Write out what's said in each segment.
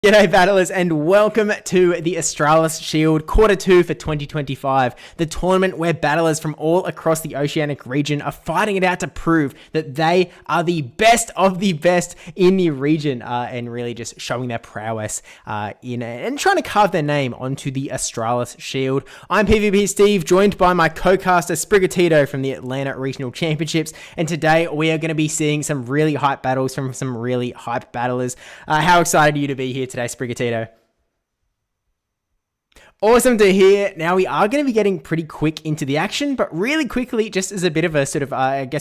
G'day battlers and welcome to the Australis Shield Quarter 2 for 2025, the tournament where battlers from all across the Oceanic region are fighting it out to prove that they are the best of the best in the region and really just showing their prowess and trying to carve their name onto the Australis Shield. I'm PvP Steve, joined by my co-caster Sprigatito from the Atlanta Regional Championships, and today we are going to be seeing some really hype battles from some really hyped battlers. How excited are you to be here today, Sprigatito? Awesome to hear. Now we are going to be getting pretty quick into the action, but really quickly, just as a bit of a sort of,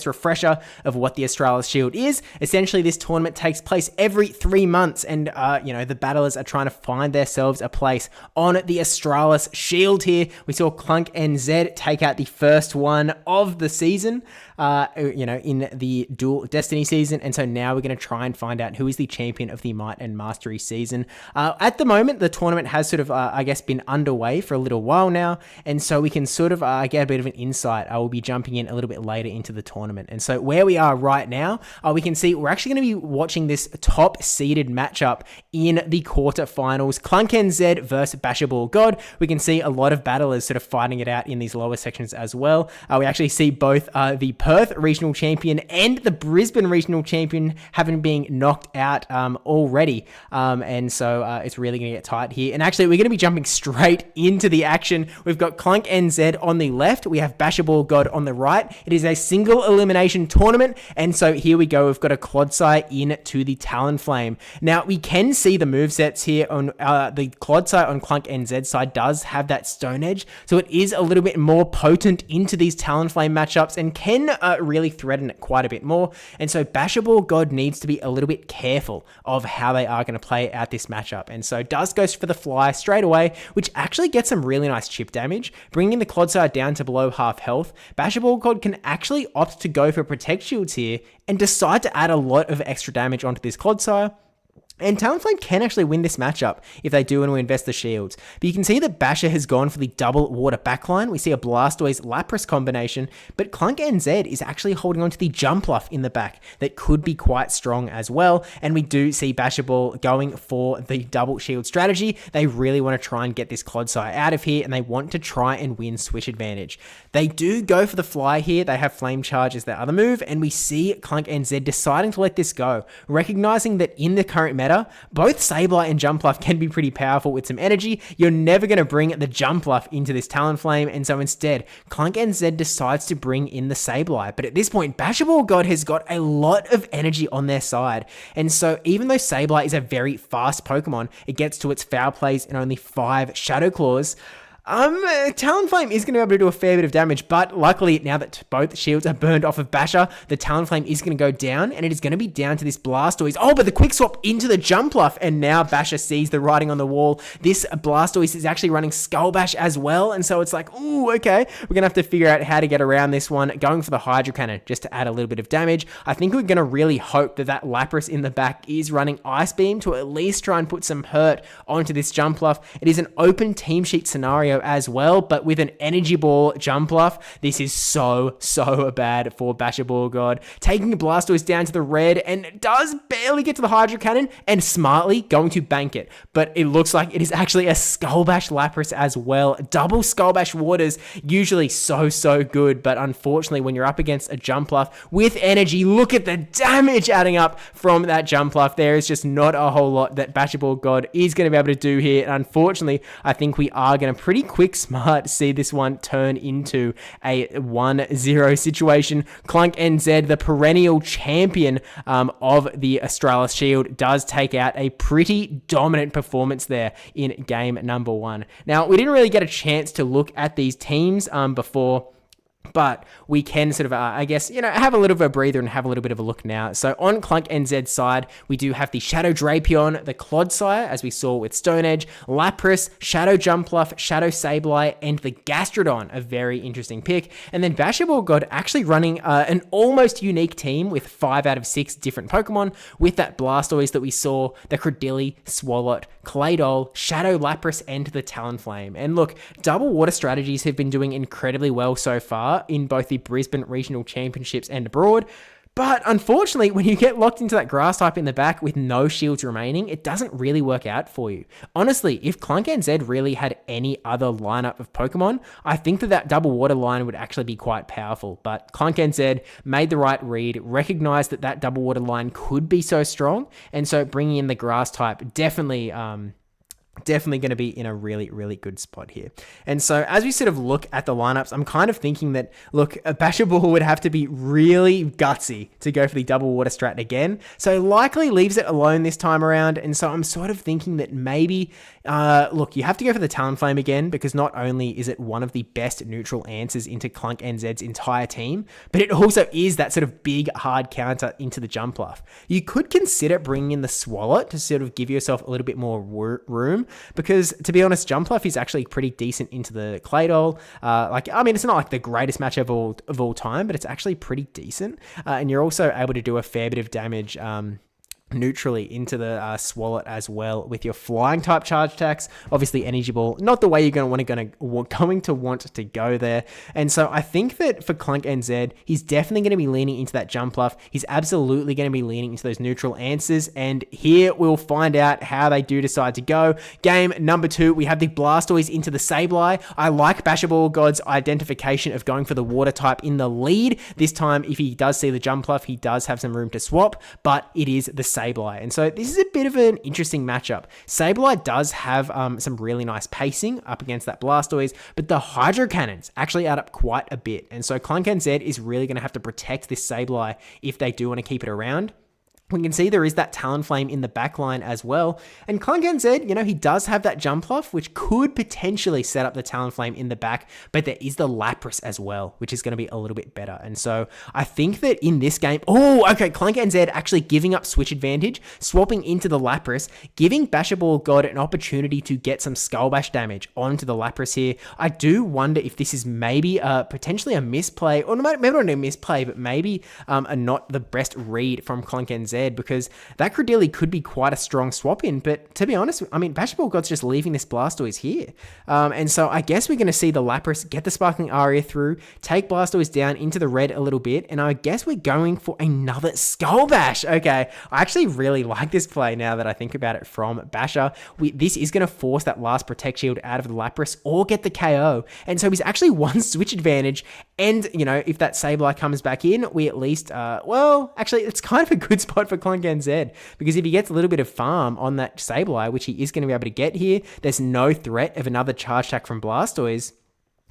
refresher of what the Australis Shield is. Essentially, this tournament takes place every 3 months, and, the battlers are trying to find themselves a place on the Australis Shield here. We saw Clunk and Zed take out the first one of the season, in the Dual Destiny season, and so now we're going to try and find out who is the champion of the Might and Mastery season. At the moment, the tournament has sort of, been underway for a little while now, and so we can sort of get a bit of an insight. I will be jumping in a little bit later into the tournament, and so where we are right now, we can see we're actually going to be watching this top seeded matchup in the quarterfinals. Clunk and Zed versus Basherball God. We can see a lot of battlers sort of fighting it out in these lower sections as well. We actually see both the Perth regional champion and the Brisbane regional champion having been knocked out already, and so it's really going to get tight here. And actually, we're going to be jumping straight into the action. We've got Clunk and Zed on the left. We have Basherball God on the right. It is a single elimination tournament, and so here we go. We've got a Clodsire into the Talonflame. Now, we can see the movesets here on the Clodsire on Clunk and Zed side does have that Stone Edge, so it is a little bit more potent into these Talonflame matchups and can really threaten it quite a bit more. And so Basherball God needs to be a little bit careful of how they are going to play out this matchup. And so does go for the fly straight away, which actually gets some really nice chip damage, bringing the Clodsire down to below half health. Basherball God can actually opt to go for Protect Shields here and decide to add a lot of extra damage onto this Clodsire. And Talonflame can actually win this matchup if they do want to invest the shields. But you can see that Basher has gone for the double water backline. We see a Blastoise Lapras combination, but Clunk and Zed is actually holding on to the Jumpluff in the back that could be quite strong as well. And we do see Basherball going for the double shield strategy. They really want to try and get this Clodsire out of here, and they want to try and win switch advantage. They do go for the fly here. They have Flame Charge as their other move, and we see Clunk and Zed deciding to let this go, recognizing that in the current meta, both Sableye and Jumpluff can be pretty powerful with some energy. You're never going to bring the Jumpluff into this Talonflame, and so instead, Clunk and Zed decides to bring in the Sableye. But at this point, Basherball God has got a lot of energy on their side, and so even though Sableye is a very fast Pokemon, it gets to its foul plays in only 5 Shadow Claws. Talonflame is going to be able to do a fair bit of damage, but luckily now that both shields are burned off of Basher, the Talonflame is going to go down, and it is going to be down to this Blastoise. Oh, but the quick swap into the Jumpluff, and now Basher sees the writing on the wall. This Blastoise is actually running Skull Bash as well, and so it's like, ooh, okay, we're going to have to figure out how to get around this one, going for the Hydro Cannon just to add a little bit of damage. I think we're going to really hope that Lapras in the back is running Ice Beam to at least try and put some hurt onto this Jumpluff. It is an open team sheet scenario as well, but with an Energy Ball Jumpluff, this is so bad for Basherball God. Taking Blastoise down to the red, and does barely get to the Hydro Cannon, and smartly going to bank it. But it looks like it is actually a Skull Bash Lapras as well. Double Skull Bash Waters, usually so good, but unfortunately when you're up against a Jumpluff with energy, look at the damage adding up from that Jumpluff. There is just not a whole lot that Basherball God is going to be able to do here, and unfortunately I think we are going to pretty quick smart see this one turn into a 1-0 situation. Clunk and Zed, the perennial champion of the Australis Shield, does take out a pretty dominant performance there in game number 1. Now, we didn't really get a chance to look at these teams before, but we can sort of, have a little bit of a breather and have a little bit of a look now. So on Clunk and Zed's side, we do have the Shadow Drapion, the Clodsire, as we saw with Stone Edge, Lapras, Shadow Jumpluff, Shadow Sableye, and the Gastrodon, a very interesting pick. And then Basherball God actually running an almost unique team with 5 out of 6 different Pokemon, with that Blastoise that we saw, the Credilli, Swalot, Claydol, Shadow Lapras, and the Talonflame. And look, double water strategies have been doing incredibly well so far in both the Brisbane Regional Championships and abroad. But unfortunately, when you get locked into that grass type in the back with no shields remaining, it doesn't really work out for you. Honestly, if Clunk and Zed really had any other lineup of Pokemon, I think that double water line would actually be quite powerful. But Clunk and Zed made the right read, recognized that double water line could be so strong, and so bringing in the grass type definitely going to be in a really, really good spot here. And so as we sort of look at the lineups, I'm kind of thinking that, look, a Basherball would have to be really gutsy to go for the double water strat again. So likely leaves it alone this time around. And so I'm sort of thinking that maybe, look, you have to go for the Talonflame again, because not only is it one of the best neutral answers into Clunk and Zed's entire team, but it also is that sort of big, hard counter into the Jumpluff. You could consider bringing in the Swalot to sort of give yourself a little bit more room, because to be honest, Jumpluff is actually pretty decent into the Claydol. It's not like the greatest match of all time, but it's actually pretty decent. And you're also able to do a fair bit of damage neutrally into the Swalot as well with your flying type charge attacks. Obviously Energy Ball, not the way you're going to want to go there. And so I think that for Clunk and Zed, he's definitely going to be leaning into that Jumpluff. He's absolutely going to be leaning into those neutral answers. And here we'll find out how they do decide to go. Game number 2, we have the Blastoise into the Sableye. I like Basherball God's identification of going for the water type in the lead. This time, if he does see the Jumpluff, he does have some room to swap, but it is the Sableye. And so this is a bit of an interesting matchup. Sableye does have some really nice pacing up against that Blastoise, but the Hydro Cannons actually add up quite a bit. And so Clunk and Zed is really going to have to protect this Sableye if they do want to keep it around. We can see there is that Talonflame in the backline as well. And Clunk and Zed, he does have that Jumpluff, which could potentially set up the Talonflame in the back, but there is the Lapras as well, which is going to be a little bit better. And so I think that in this game, Clunk and Zed actually giving up switch advantage, swapping into the Lapras, giving Basherball God an opportunity to get some Skull Bash damage onto the Lapras here. I do wonder if this is maybe potentially a misplay, or maybe not a misplay, but maybe not the best read from Clunk and Zed, because that Credilli could be quite a strong swap in. But to be honest, Basherball God's just leaving this Blastoise here. And so I guess we're going to see the Lapras get the Sparkling Aria through, take Blastoise down into the red a little bit, and I guess we're going for another Skull Bash. Okay, I actually really like this play now that I think about it from Basher. This is going to force that last Protect Shield out of the Lapras or get the KO. And so he's actually one switch advantage. And, if that Sableye comes back in, we at least, actually, it's kind of a good spot for Clunk and Zed, because if he gets a little bit of farm on that Sableye, which he is going to be able to get here, there's no threat of another charge attack from Blastoise.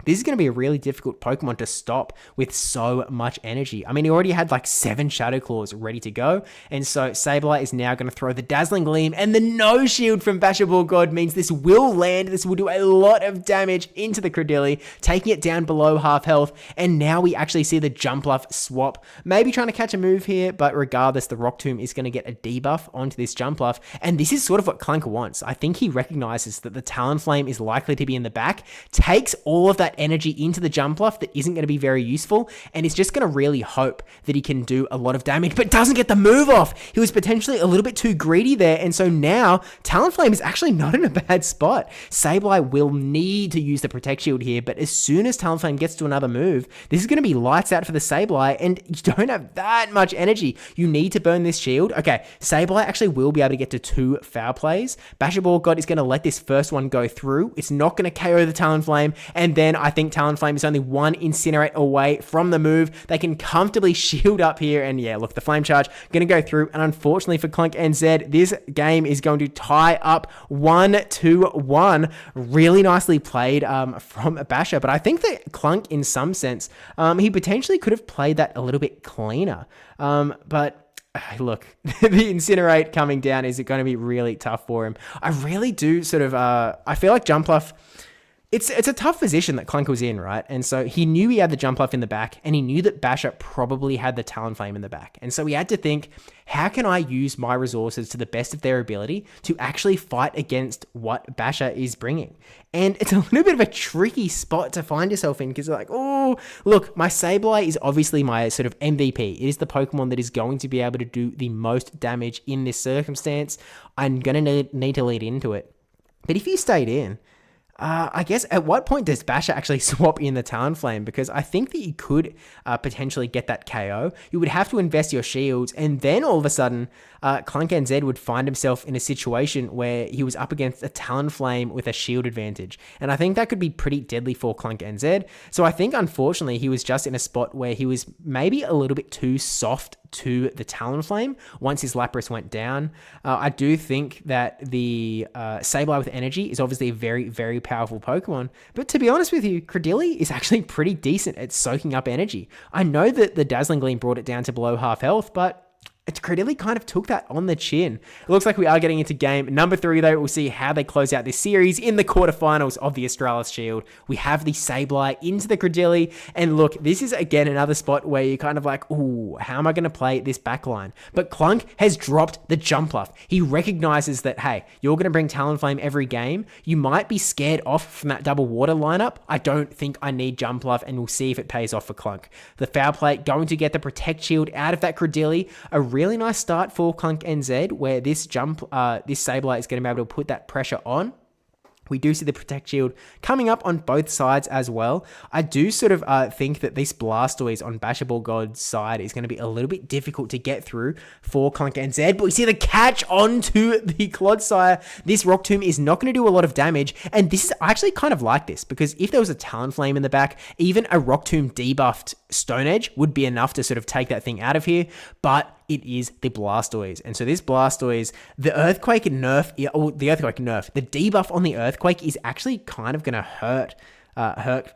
This is going to be a really difficult Pokemon to stop with so much energy. He already had like 7 Shadow Claws ready to go. And so Sableye is now going to throw the Dazzling Gleam, and the no shield from Basherball God means this will land. This will do a lot of damage into the Credilli, taking it down below half health. And now we actually see the Jumpluff swap. Maybe trying to catch a move here, but regardless, the Rock Tomb is going to get a debuff onto this Jumpluff. And this is sort of what Clunk wants. I think he recognizes that the Talonflame is likely to be in the back, takes all of that energy into the Jumpluff that isn't going to be very useful, and is just going to really hope that he can do a lot of damage, but doesn't get the move off. He was potentially a little bit too greedy there, and so now Talonflame is actually not in a bad spot. Sableye will need to use the Protect Shield here, but as soon as Talonflame gets to another move, this is going to be lights out for the Sableye, and you don't have that much energy. You need to burn this shield. Okay, Sableye actually will be able to get to 2 foul plays. Basherball God is going to let this first one go through. It's not going to KO the Talonflame, and then I think Talonflame is only 1 Incinerate away from the move. They can comfortably shield up here, and yeah, look, the Flame Charge going to go through, and unfortunately for Clunk and Zed, this game is going to tie up 1-1. Really nicely played from Basher, but I think that Clunk, in some sense, he potentially could have played that a little bit cleaner, but look, the Incinerate coming down is going to be really tough for him. I really do sort of, I feel like Jumpluff, it's a tough position that Clunk was in, right? And so he knew he had the Jumpluff in the back, and he knew that Basher probably had the Talonflame in the back. And so he had to think, how can I use my resources to the best of their ability to actually fight against what Basher is bringing? And it's a little bit of a tricky spot to find yourself in, because like, oh, look, my Sableye is obviously my sort of MVP. It is the Pokemon that is going to be able to do the most damage in this circumstance. I'm going to need to lead into it. But if you stayed in, I guess at what point does Basher actually swap in the Talonflame? Because I think that you could potentially get that KO. You would have to invest your shields, and then all of a sudden, Clunk and Zed would find himself in a situation where he was up against a Talonflame with a shield advantage. And I think that could be pretty deadly for Clunk and Zed. So I think, unfortunately, he was just in a spot where he was maybe a little bit too soft to the Talonflame once his Lapras went down. I do think that the Sableye with energy is obviously a very, very powerful Pokemon. But to be honest with you, Credilli is actually pretty decent at soaking up energy. I know that the Dazzling Gleam brought it down to below half health, but Credilli kind of took that on the chin. It looks like we are getting into game number 3, though. We'll see how they close out this series in the quarterfinals of the Australis Shield. We have the Sableye into the Credilli, and look, this is again another spot where you're kind of like, ooh, how am I going to play this backline? But Clunk has dropped the Jumpluff. He recognizes that, hey, you're going to bring Talonflame every game. You might be scared off from that double water lineup. I don't think I need Jumpluff, and we'll see if it pays off for Clunk. The Foul Play going to get the Protect Shield out of that Credilli. A really nice start for Clunk and Zed, where this Sableye is going to be able to put that pressure on. We do see the Protect Shield coming up on both sides as well. I do sort of think that this Blastoise on Basherball God's side is going to be a little bit difficult to get through for Clunk and Zed, but we see the catch onto the Clodsire. This Rock Tomb is not going to do a lot of damage, and this is I actually kind of like this, because if there was a Talonflame in the back, even a Rock Tomb debuffed Stone Edge would be enough to sort of take that thing out of here, but it is the Blastoise. And so this Blastoise, the debuff on the Earthquake is actually kind of going to hurt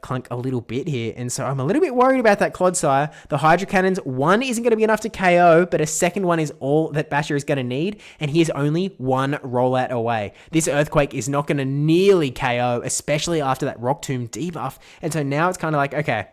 Clunk a little bit here. And so I'm a little bit worried about that Clodsire. The Hydro Cannons, one isn't going to be enough to KO, but a second one is all that Basher is going to need, and he is only one rollout away. This Earthquake is not going to nearly KO, especially after that Rock Tomb debuff. And so now it's kind of like, okay,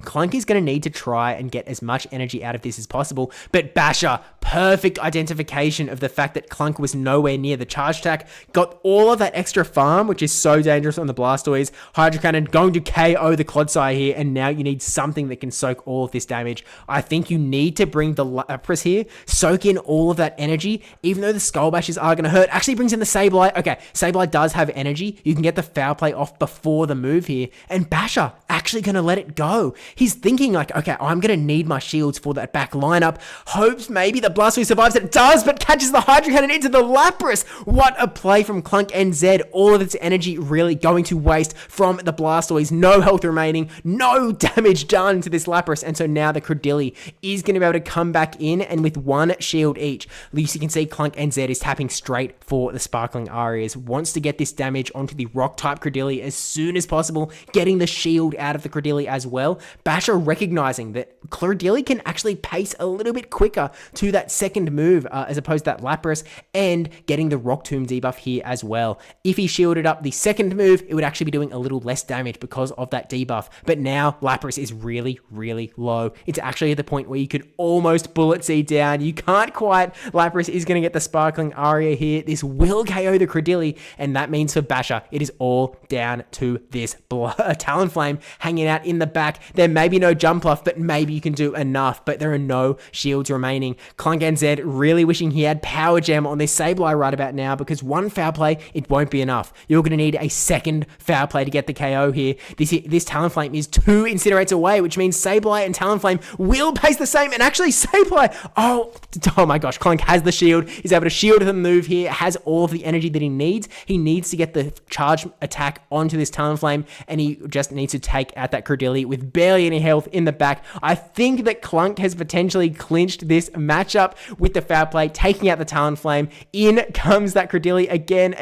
Clunk is going to need to try and get as much energy out of this as possible, but Basher, perfect identification of the fact that Clunk was nowhere near the charge attack, got all of that extra farm, which is so dangerous on the Blastoise. Hydro Cannon going to KO the Clodsire here, and now you need something that can soak all of this damage. I think you need to bring the Lapras here, soak in all of that energy, even though the Skull Bashes are going to hurt. Actually brings in the Sableye. Okay, Sableye does have energy. You can get the Foul Play off before the move here, and Basher actually going to let it go. He's thinking like, okay, I'm going to need my shields for that back lineup. Hopes maybe the Blastoise survives. It does, but catches the Hydro Cannon into the Lapras. What a play from Clunk and Zed. All of its energy really going to waste from the Blastoise. No health remaining. No damage done to this Lapras. And so now the Credilli is going to be able to come back in, and with one shield each, at least you can see Clunk and Zed is tapping straight for the Sparkling Arias. Wants to get this damage onto the Rock-type Credilli as soon as possible, getting the shield out of the Credilli as well. Basher recognizing that Credilli can actually pace a little bit quicker to that second move as opposed to that Lapras, and getting the Rock Tomb debuff here as well. If he shielded up the second move, it would actually be doing a little less damage because of that debuff, but now Lapras is really, really low. It's actually at the point where you could almost Bullet Seed down. You can't quite. Lapras is going to get the Sparkling Aria here. This will KO the Credilli, and that means for Basher, it is all down to this Talonflame hanging out in the back. There may be no Jumpluff, but maybe you can do enough, but there are no shields remaining. Clunk and Zed really wishing he had Power Gem on this Sableye right about now, because one Foul Play, it won't be enough. You're going to need a second Foul Play to get the KO here. This Talonflame is 2 Incinerates away, which means Sableye and Talonflame will pace the same, and actually Sableye, oh my gosh, Clunk has the shield, he's able to shield the move here, has all of the energy that he needs. He needs to get the charge attack onto this Talonflame, and he just needs to take out that Credilli with barely any health in the back. I think that Clunk has potentially clinched this matchup with the Foul Play, taking out the Talonflame. In comes that Credilli again.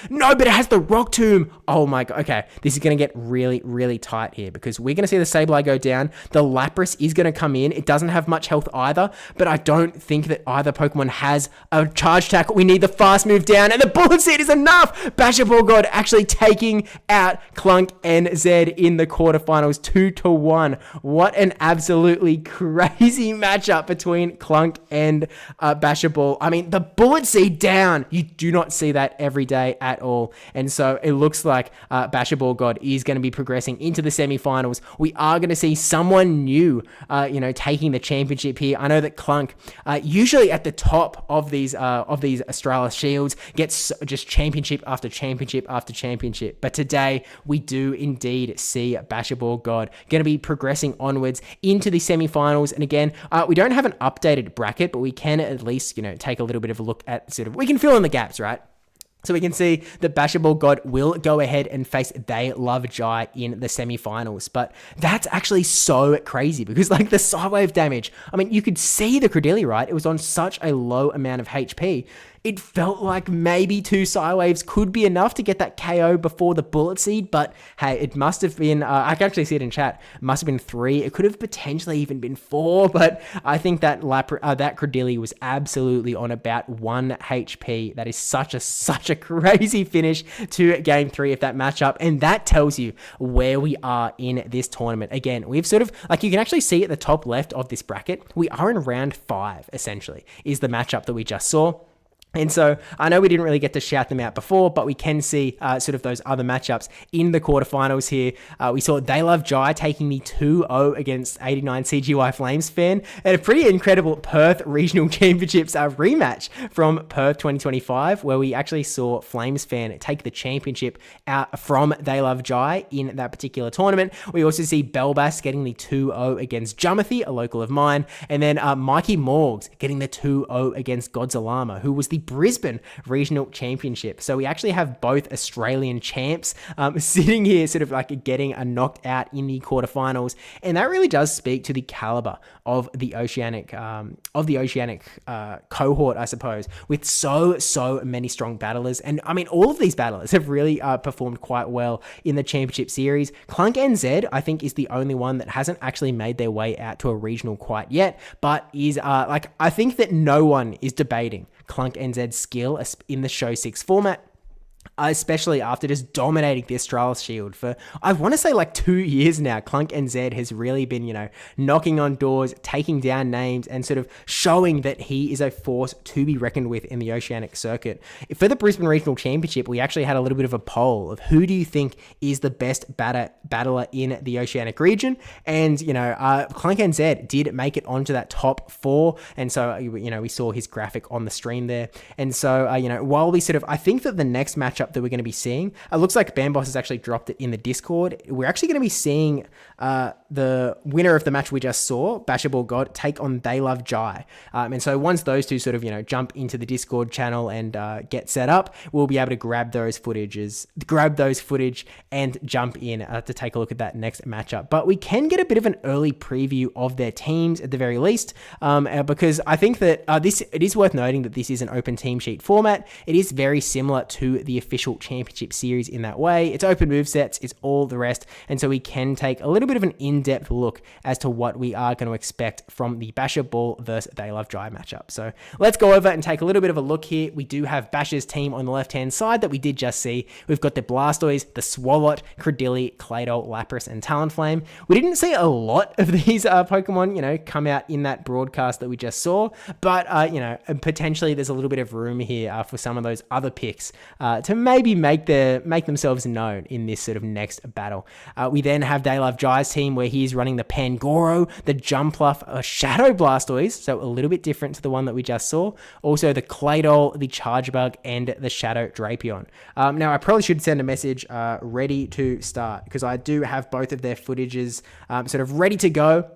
No, but it has the Rock Tomb. Oh my god. Okay, this is going to get really, really tight here, because we're going to see the Sableye go down. The Lapras is going to come in. It doesn't have much health either, but I don't think that either Pokemon has a charge attack. We need the fast move down, and the Bullet Seed is enough. Basherball God actually taking out Clunk and Zed in the quarterfinals 2-1. 1. What an absolutely crazy matchup between Clunk and Basherball. I mean, the bullet seed down. You do not see that every day at all. And so it looks like Basherball God is going to be progressing into the semifinals. We are going to see someone new, taking the championship here. I know that Clunk, usually at the top of these Australis Shields, gets just championship after championship after championship. But today, we do indeed see Basherball God going to be progressing onwards into the semifinals. And again, we don't have an updated bracket, but we can at least, take a little bit of a look at we can fill in the gaps, right? So we can see that Basherball God will go ahead and face They Love Jai in the semifinals. But that's actually so crazy because the Psywave damage, I mean, you could see the Credilli, right? It was on such a low amount of HP. It felt like maybe 2 Psywaves could be enough to get that KO before the bullet seed, but hey, it must have been, I can actually see it in chat, it must have been 3. It could have potentially even been 4, but I think that that Credilli was absolutely on about 1 HP. That is such a crazy finish to game 3 of that matchup, and that tells you where we are in this tournament. Again, we've sort of, you can actually see at the top left of this bracket, we are in round 5, essentially, is the matchup that we just saw. And so I know we didn't really get to shout them out before, but we can see sort of those other matchups in the quarterfinals here. We saw They Love Jai taking the 2-0 against 89 CGY Flames fan, and a pretty incredible Perth Regional Championships rematch from Perth 2025, where we actually saw Flames fan take the championship out from They Love Jai in that particular tournament. We also see Bellbass getting the 2-0 against Jumathy, a local of mine, and then Mikey Morgs getting the 2-0 against Godzilla, who was the Brisbane Regional Championship. So we actually have both Australian champs sitting here sort of getting a knocked out in the quarterfinals, and that really does speak to the caliber of the Oceanic cohort, I suppose, with so many strong battlers. And I mean, all of these battlers have really performed quite well in the championship series. Clunk and Zed, I think, is the only one that hasn't actually made their way out to a regional quite yet, but is I think that no one is debating Clunk and Zed's skill in the Show 6 format, especially after just dominating the Australis Shield for, I want to say 2 years now. Clunk and Zed has really been, knocking on doors, taking down names, and sort of showing that he is a force to be reckoned with in the Oceanic circuit. For the Brisbane Regional Championship, we actually had a little bit of a poll of who do you think is the best battler in the Oceanic region, and, Clunk and Zed did make it onto that top 4, and so, we saw his graphic on the stream there, and so, while we sort of, I think that the next matchup that we're going to be seeing, it looks like Bambos has actually dropped it in the Discord. We're actually going to be seeing the winner of the match we just saw, Basherball God, take on They Love Jai. And so once those two sort of, jump into the Discord channel and get set up, we'll be able to grab those footage and jump in to take a look at that next matchup. But we can get a bit of an early preview of their teams at the very least, because I think that it is worth noting that this is an open team sheet format. It is very similar to the official championship series in that way. It's open movesets, it's all the rest, and so we can take a little bit of an in-depth look as to what we are going to expect from the Basherball versus They Love Jai matchup. So let's go over and take a little bit of a look here. We do have Bash's team on the left-hand side that we did just see. We've got the Blastoise, the Swalot, Credilli, Claydol, Lapras, and Talonflame. We didn't see a lot of these Pokemon, come out in that broadcast that we just saw, but, potentially there's a little bit of room here for some of those other picks to maybe make themselves known in this sort of next battle. We then have They Love Jai's team where he's running the Pangoro, the Jumpluff, a Shadow Blastoise, so a little bit different to the one that we just saw. Also the Claydol, the Chargebug, and the Shadow Drapion. Now I probably should send a message ready to start because I do have both of their footages sort of ready to go.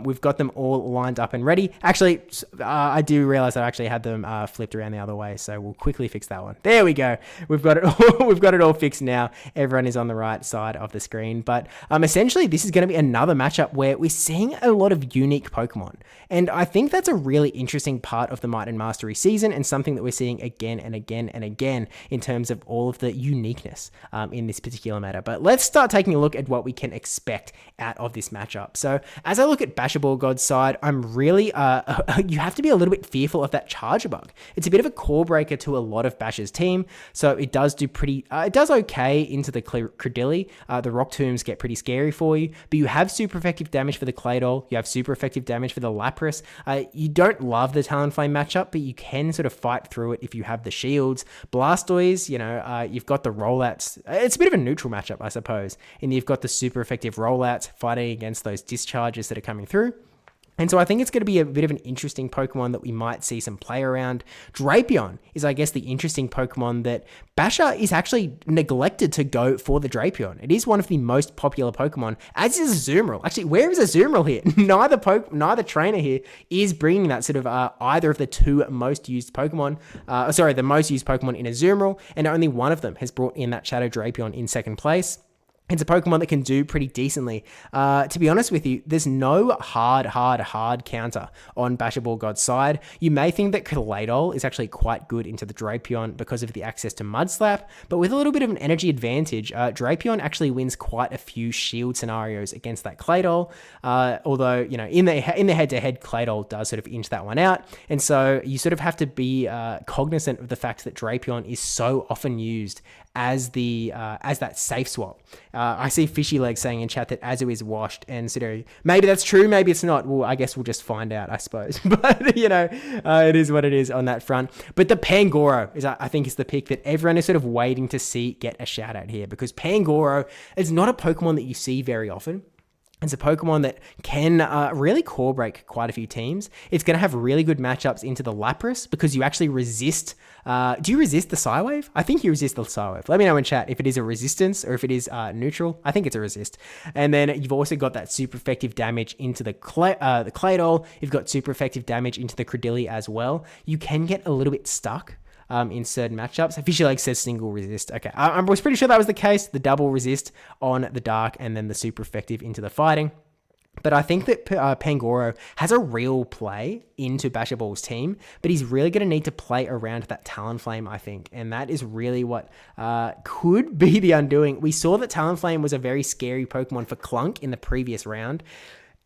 We've got them all lined up and ready. Actually, I do realize I actually had them flipped around the other way, so we'll quickly fix that one. There we go. We've got it all, we've got it all fixed now. Everyone is on the right side of the screen. But essentially, this is going to be another matchup where we're seeing a lot of unique Pokemon. And I think that's a really interesting part of the Might and Mastery season and something that we're seeing again and again and again in terms of all of the uniqueness in this particular meta. But let's start taking a look at what we can expect out of this matchup. So as I look at Basherball God's side, I'm really, you have to be a little bit fearful of that Charger Bug. It's a bit of a core breaker to a lot of Bash's team, so it does do it does okay into the Credilli. The Rock Tombs get pretty scary for you, but you have super effective damage for the Claydol, you have super effective damage for the Lapras. You don't love the Talonflame matchup, but you can sort of fight through it if you have the shields. Blastoise, you've got the rollouts. It's a bit of a neutral matchup, I suppose, and you've got the super effective rollouts fighting against those discharges that are coming through. And so I think it's going to be a bit of an interesting Pokemon that we might see some play around. Drapion is, I guess, the interesting Pokemon that Basher is actually neglected to go for the Drapion. It is one of the most popular Pokemon, as is Azumarill. Actually, where is Azumarill here? Neither trainer here is bringing that sort of either of the two most used Pokemon. The most used Pokemon in Azumarill, and only one of them has brought in that Shadow Drapion in second place. It's a Pokemon that can do pretty decently. To be honest with you, there's no hard counter on Basherball God's side. You may think that Claydol is actually quite good into the Drapion because of the access to Mud Slap, but with a little bit of an energy advantage, Drapion actually wins quite a few shield scenarios against that Claydol. Although, in the head-to-head, Claydol does sort of inch that one out, and so you sort of have to be cognizant of the fact that Drapion is so often used as that safe swap. I see Fishy Legs saying in chat that Azu is washed, and maybe that's true, maybe it's not. Well, I guess we'll just find out, I suppose. But it is what it is on that front. But the Pangoro I think is the pick that everyone is sort of waiting to see get a shout out here, because Pangoro is not a Pokemon that you see very often. It's a Pokemon that can really core break quite a few teams. It's going to have really good matchups into the Lapras because you actually resist. Do you resist the Psywave? I think you resist the Psywave. Let me know in chat if it is a resistance or if it is neutral. I think it's a resist. And then you've also got that super effective damage into the Claydol. You've got super effective damage into the Credilli as well. You can get a little bit stuck in certain matchups. Fishy Leg says single resist. Okay, I was pretty sure that was the case. The double resist on the dark and then the super effective into the fighting. But I think that Pangoro has a real play into Basherball's team, but he's really going to need to play around that Talonflame, I think. And that is really what could be the undoing. We saw that Talonflame was a very scary Pokemon for Clunk in the previous round.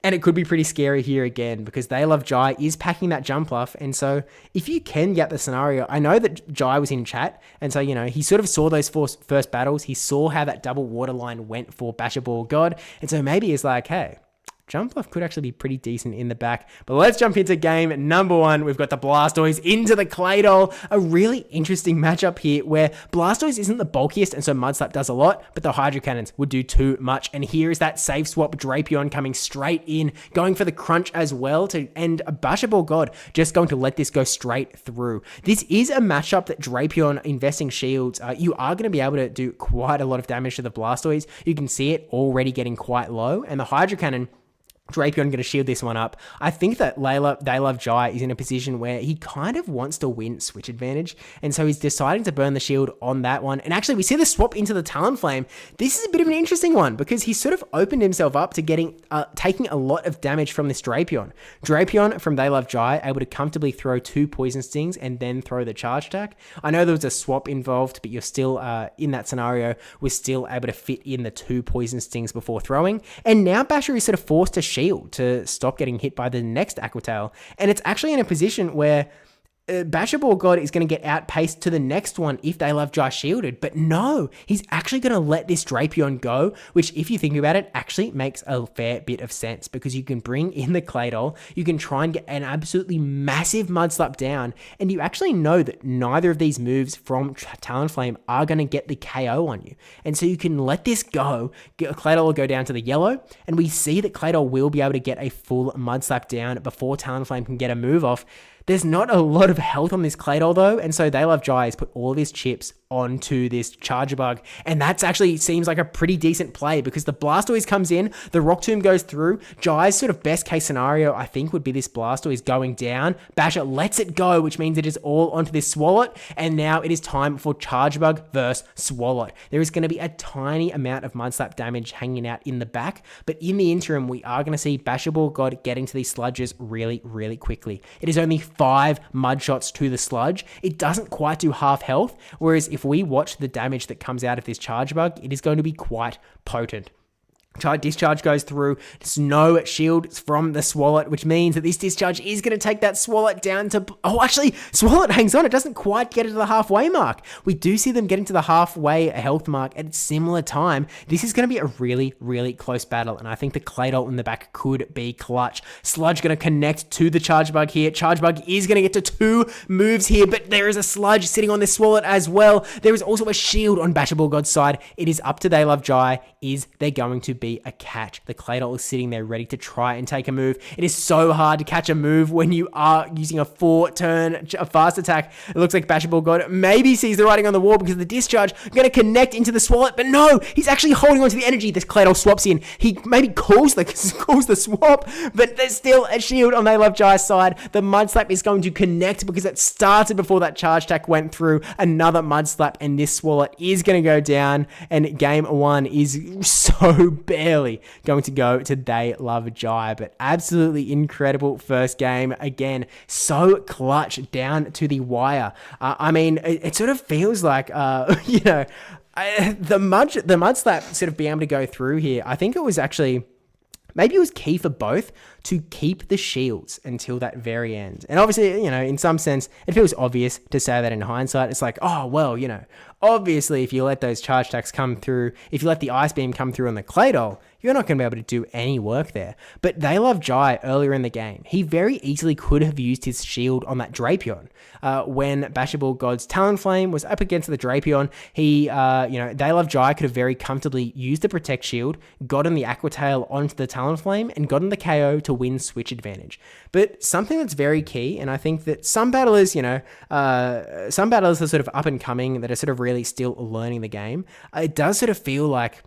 And it could be pretty scary here again because They Love Jai is packing that Jumpluff. And so if you can get the scenario, I know that Jai was in chat. And so, he sort of saw those first battles. He saw how that double water line went for Basherball God. And so maybe he's like, hey, Jumpluff could actually be pretty decent in the back. But let's jump into game number one. We've got the Blastoise into the Claydol. A really interesting matchup here where Blastoise isn't the bulkiest, and so Mudslap does a lot, but the Hydro Cannons would do too much. And here is that safe swap Drapion coming straight in, going for the crunch as well, and Basherball God just going to let this go straight through. This is a matchup that Drapion investing shields, you are going to be able to do quite a lot of damage to the Blastoise. You can see it already getting quite low, and the Hydro Cannon, Drapion going to shield this one up. I think that They Love Jai is in a position where he kind of wants to win switch advantage, and so he's deciding to burn the shield on that one. And actually, we see the swap into the Talonflame. This is a bit of an interesting one because he sort of opened himself up to taking a lot of damage from this Drapion. Drapion from They Love Jai able to comfortably throw 2 Poison Stings and then throw the charge attack. I know there was a swap involved, but you're still in that scenario, was still able to fit in the 2 Poison Stings before throwing. And now Basher is sort of forced to shield to stop getting hit by the next Aquatail. And it's actually in a position where Basherball God is going to get outpaced to the next one if They Love Jai shielded, but no, he's actually going to let this Drapion go, which if you think about it, actually makes a fair bit of sense because you can bring in the Claydol, you can try and get an absolutely massive Mudslap down, and you actually know that neither of these moves from Talonflame are going to get the KO on you, and so you can let this go, Claydol will go down to the yellow, and we see that Claydol will be able to get a full Mudslap down before Talonflame can get a move off. There's not a lot of health on this Claydol though, and so They Love Jai has put all of his chips onto this Charger Bug, and that's actually seems like a pretty decent play because the Blastoise comes in, the Rock Tomb goes through. Jai's sort of best case scenario, I think, would be this Blastoise going down. Basher lets it go, which means it is all onto this Swalot, and now it is time for Charger Bug versus Swalot. There is going to be a tiny amount of Mudslap damage hanging out in the back, but in the interim, we are going to see Basherball God getting to these sludges really, really quickly. It is only 5 mud shots to the sludge. It doesn't quite do half health, whereas if we watch the damage that comes out of this Charge Bug, it is going to be quite potent. Discharge goes through. There's no shield from the Swalot, which means that this discharge is going to take that Swalot down to... Oh, actually, Swalot hangs on. It doesn't quite get it to the halfway mark. We do see them getting to the halfway health mark at a similar time. This is going to be a really, really close battle, and I think the Claydol in the back could be clutch. Sludge going to connect to the Charge Bug here. Charge Bug is going to get to 2 moves here, but there is a Sludge sitting on this Swalot as well. There is also a shield on Basherball God's side. It is up to They Love Jai. Is there going to be a catch? The Claydol is sitting there ready to try and take a move. It is so hard to catch a move when you are using a 4-turn fast attack. It looks like Basherball God maybe sees the writing on the wall because the discharge going to connect into the Swalot, but no, he's actually holding on to the energy. This Claydol swaps in. He maybe calls the swap, but there's still a shield on They Love Jai's side. The Mud Slap is going to connect because it started before that charge attack went through. Another Mud Slap, and this Swalot is going to go down, and game 1 is so barely going to go to They Love Jai, but absolutely incredible first game. Again, so clutch down to the wire. I mean, it sort of feels like, the Mud Slap sort of being able to go through here. I think it was actually... Maybe it was key for both to keep the shields until that very end. And obviously, in some sense, it feels obvious to say that in hindsight. It's like, oh, well, obviously, if you let those charge attacks come through, if you let the Ice Beam come through on the Claydol, you're not going to be able to do any work there. But They Love Jai earlier in the game, he very easily could have used his shield on that Drapion. When Basherball God's Talonflame was up against the Drapion, he, They Love Jai could have very comfortably used the Protect Shield, gotten the Aqua Tail onto the Talonflame, and gotten the KO to win switch advantage. But something that's very key, and I think that some battlers, are sort of up and coming, that are sort of really still learning the game. It does sort of feel like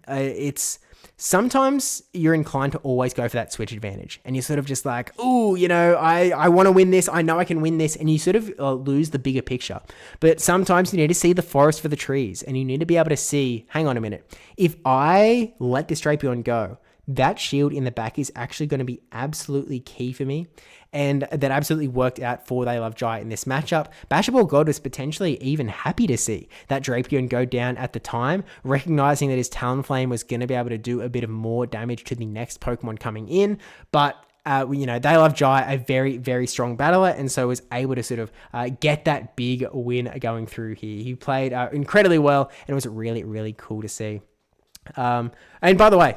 it's... Sometimes you're inclined to always go for that switch advantage, and you're sort of just like, ooh, I want to win this. I know I can win this, and you sort of lose the bigger picture. But sometimes you need to see the forest for the trees, and you need to be able to see, hang on a minute, if I let this Drapion go, that shield in the back is actually going to be absolutely key for me. And that absolutely worked out for They Love Jai in this matchup. Basherball God was potentially even happy to see that Drapion go down at the time, recognizing that his Talonflame was going to be able to do a bit of more damage to the next Pokemon coming in. But They Love Jai, a very, very strong battler, and so was able to sort of get that big win going through here. He played incredibly well, and it was really, really cool to see. And by the way,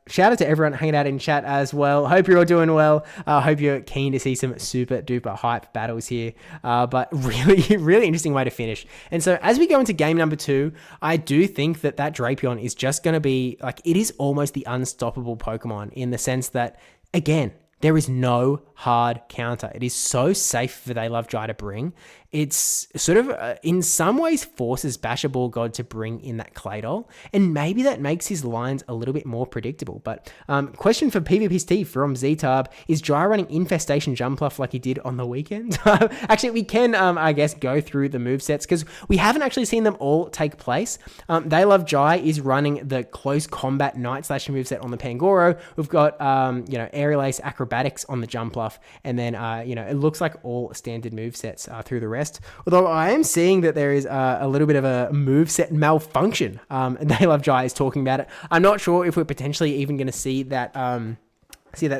shout out to everyone hanging out in chat as well. Hope you're all doing well. Hope you're keen to see some super duper hype battles here. But really, really interesting way to finish. And so as we go into game number 2, I do think that Drapion is just going to be like, it is almost the unstoppable Pokemon in the sense that, again, there is no hard counter. It is so safe for They Love Jai to bring. It's sort of, in some ways, forces Basherball God to bring in that Claydol, and maybe that makes his lines a little bit more predictable. But question for PvPST from Ztab, is Jai running Infestation Jumpluff like he did on the weekend? Actually, we can, I guess, go through the movesets, because we haven't actually seen them all take place. They Love Jai is running the Close Combat Night Slash moveset on the Pangoro. We've got, Aerial Ace Acrobatics on the Jumpluff, and then, it looks like all standard movesets through the rest. Although I am seeing that there is a little bit of a moveset malfunction. They Love Jai is talking about it. I'm not sure if we're potentially even going to see that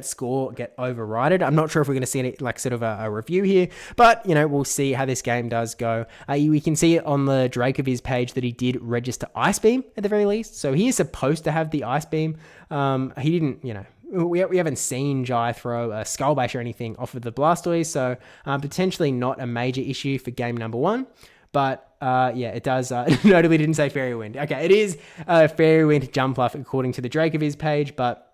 score get overridden. I'm not sure if we're going to see it like sort of a review here, but we'll see how this game does go. We can see it on the Drake of his page that he did register Ice Beam at the very least, so he is supposed to have the Ice Beam. He didn't, we haven't seen Jai throw a Skull Bash or anything off of the Blastoise, so potentially not a major issue for game number 1. But it does notably didn't say Fairy Wind. Okay, it is Fairy Wind Jumpluff according to the Drake of his page, but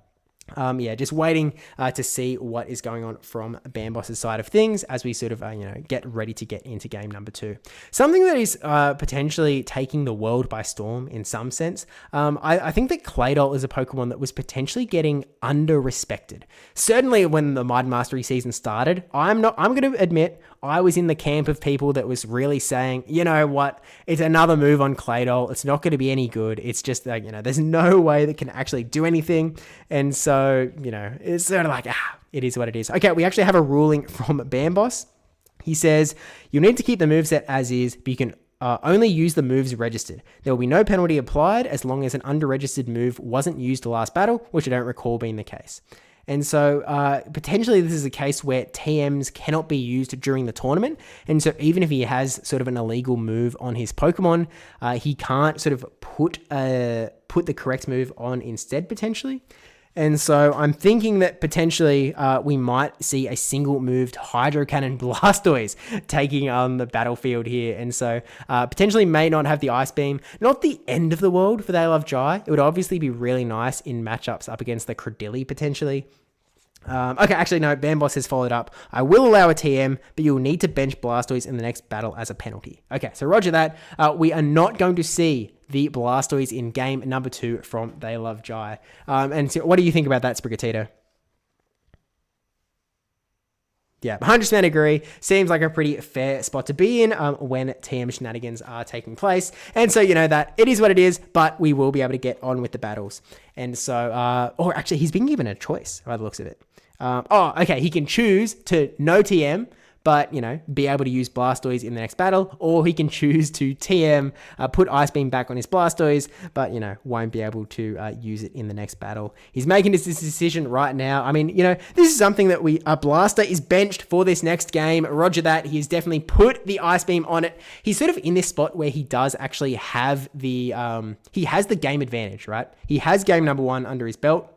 just waiting to see what is going on from Bamboss's side of things as we sort of, get ready to get into game number 2. Something that is potentially taking the world by storm in some sense. I think that Claydol is a Pokemon that was potentially getting under-respected. Certainly when the Might Mastery season started, I'm going to admit, I was in the camp of people that was really saying, you know what, it's another move on Claydol. It's not going to be any good. It's just like, there's no way that can actually do anything. And so, it's sort of like, it is what it is. Okay, we actually have a ruling from Bamboss. He says, you need to keep the moveset as is, but you can only use the moves registered. There will be no penalty applied as long as an under-registered move wasn't used last battle, which I don't recall being the case. And so potentially this is a case where TMs cannot be used during the tournament. And so even if he has sort of an illegal move on his Pokemon, he can't sort of put the correct move on instead potentially. And so I'm thinking that potentially we might see a single moved Hydro Cannon Blastoise taking on the battlefield here. And so potentially may not have the Ice Beam. Not the end of the world for They Love Jai. It would obviously be really nice in matchups up against the Credilli potentially. Okay, actually, no, Bambos has followed up. I will allow a TM, but you'll need to bench Blastoise in the next battle as a penalty. Okay, so roger that. We are not going to see the Blastoise in game number 2 from They Love Jai. And so what do you think about that, Sprigatito? Yeah, 100% agree. Seems like a pretty fair spot to be in when TM shenanigans are taking place. And so, you know, that it is what it is, but we will be able to get on with the battles. And so, or actually, he's been given a choice by the looks of it. Okay, he can choose to no TM, but, you know, be able to use Blastoise in the next battle, or he can choose to TM, put Ice Beam back on his Blastoise, but, you know, won't be able to use it in the next battle. He's making this decision right now. I mean, you know, this is something that Blaster is benched for this next game. Roger that. He's definitely put the Ice Beam on it. He's sort of in this spot where he does actually have the, he has the game advantage, right? He has game number 1 under his belt.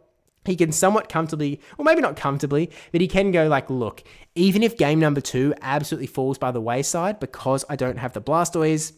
He can somewhat comfortably, or maybe not comfortably, but he can go like, look, even if game number 2 absolutely falls by the wayside because I don't have the Blastoise,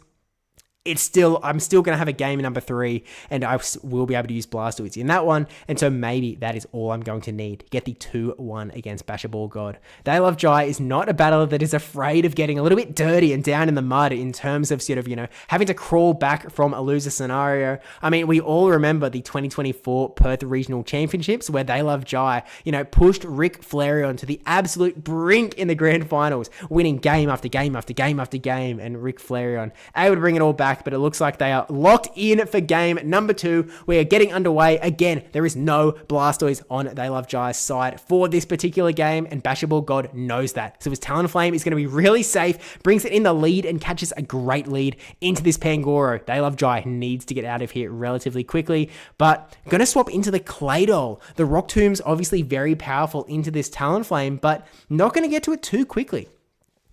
I'm still going to have a game in number 3, and I will be able to use Blastoise in that one. And so maybe that is all I'm going to need to get the 2-1 against Basherball God. They Love Jai is not a battler that is afraid of getting a little bit dirty and down in the mud in terms of sort of, you know, having to crawl back from a loser scenario. I mean, we all remember the 2024 Perth Regional Championships where They Love Jai, you know, pushed Rick Flareon to the absolute brink in the grand finals, winning game after game after game after game, and Rick Flareon able to bring it all back. But it looks like they are locked in for game number 2. We are getting underway. Again, there is no Blastoise on They Love Jai's side for this particular game, and Basherball God knows that. So his Talonflame is going to be really safe, brings it in the lead, and catches a great lead into this Pangoro. They Love Jai needs to get out of here relatively quickly, but going to swap into the Claydol. The Rock Tomb's obviously very powerful into this Talonflame, but not going to get to it too quickly.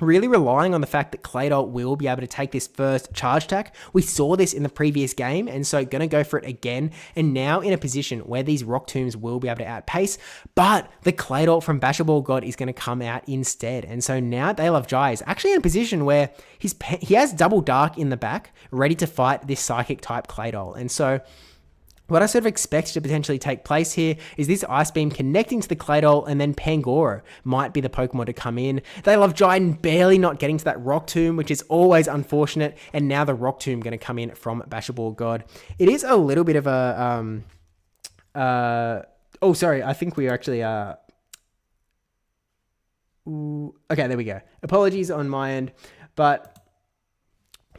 Really relying on the fact that Claydol will be able to take this first charge attack. We saw this in the previous game, and so going to go for it again, and now in a position where these Rock Tombs will be able to outpace, but the Claydol from Basherball God is going to come out instead. And so now They Love Jai is actually in a position where he has Double Dark in the back, ready to fight this Psychic type Claydol. And so what I sort of expect to potentially take place here is this Ice Beam connecting to the Claydol, and then Pangoro might be the Pokemon to come in. They Love Jai barely not getting to that Rock Tomb, which is always unfortunate, and now the Rock Tomb going to come in from Basherball God. It is a little bit of a... oh, sorry, I think we are actually... okay, there we go. Apologies on my end, but...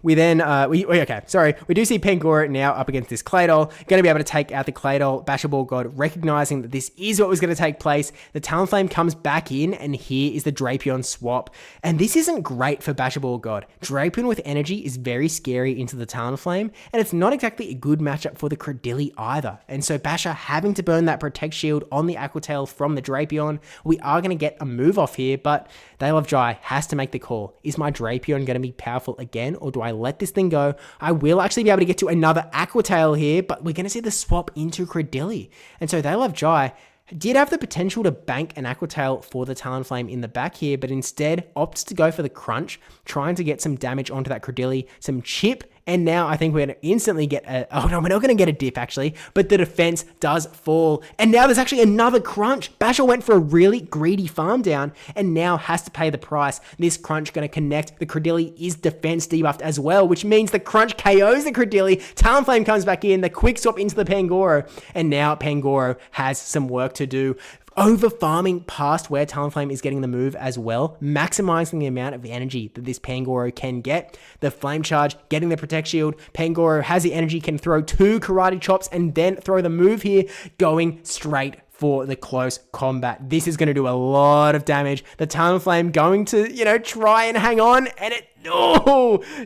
We then, we do see Pangoro now up against this Claydol, going to be able to take out the Claydol. Basherball God recognizing that this is what was going to take place. The Talonflame comes back in, and here is the Drapion swap. And this isn't great for Basherball God. Drapion with energy is very scary into the Talonflame, and it's not exactly a good matchup for the Credilli either. And so Basher having to burn that Protect Shield on the Aqua Tail from the Drapion. We are going to get a move off here, but They Love Jai has to make the call. Is my Drapion going to be powerful again, or do I let this thing go? I will actually be able to get to another Aqua Tail here, but we're going to see the swap into Credilli. And so They Love Jai did have the potential to bank an Aqua Tail for the Talonflame in the back here, but instead opts to go for the Crunch, trying to get some damage onto that Credilli, some chip, and now I think we're going to instantly get a... Oh, no, we're not going to get a dip, actually, but the defense does fall. And now there's actually another Crunch. Basher went for a really greedy farm down and now has to pay the price. This Crunch going to connect. The Credilli is defense debuffed as well, which means the Crunch KOs the Credilli. Talonflame comes back in, the quick swap into the Pangoro, and now Pangoro has some work to do. Over farming past where Talonflame is getting the move as well, maximizing the amount of energy that this Pangoro can get. The Flame Charge, getting the Protect Shield. Pangoro has the energy, can throw 2 Karate Chops and then throw the move here, going straight for the close combat. This is going to do a lot of damage. The Talonflame going to, try and hang on, and it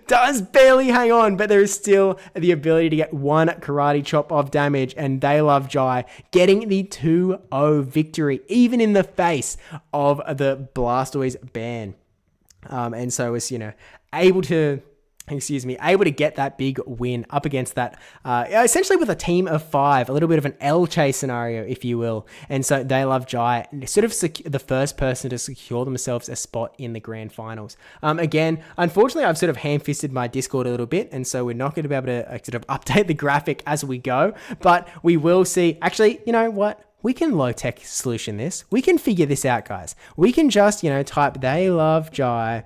does barely hang on, but there is still the ability to get one karate chop of damage, and They Love Jai getting the 2-0 victory, even in the face of the Blastoise ban. And so was, able to get that big win up against that, essentially with a team of 5, a little bit of an L chase scenario, if you will. And so They Love Jai, sort of the first person to secure themselves a spot in the grand finals. Again, unfortunately, I've sort of ham-fisted my Discord a little bit, and so we're not going to be able to sort of update the graphic as we go, but we will see. Actually, you know what? We can low-tech solution this. We can figure this out, guys. We can just, type They Love Jai.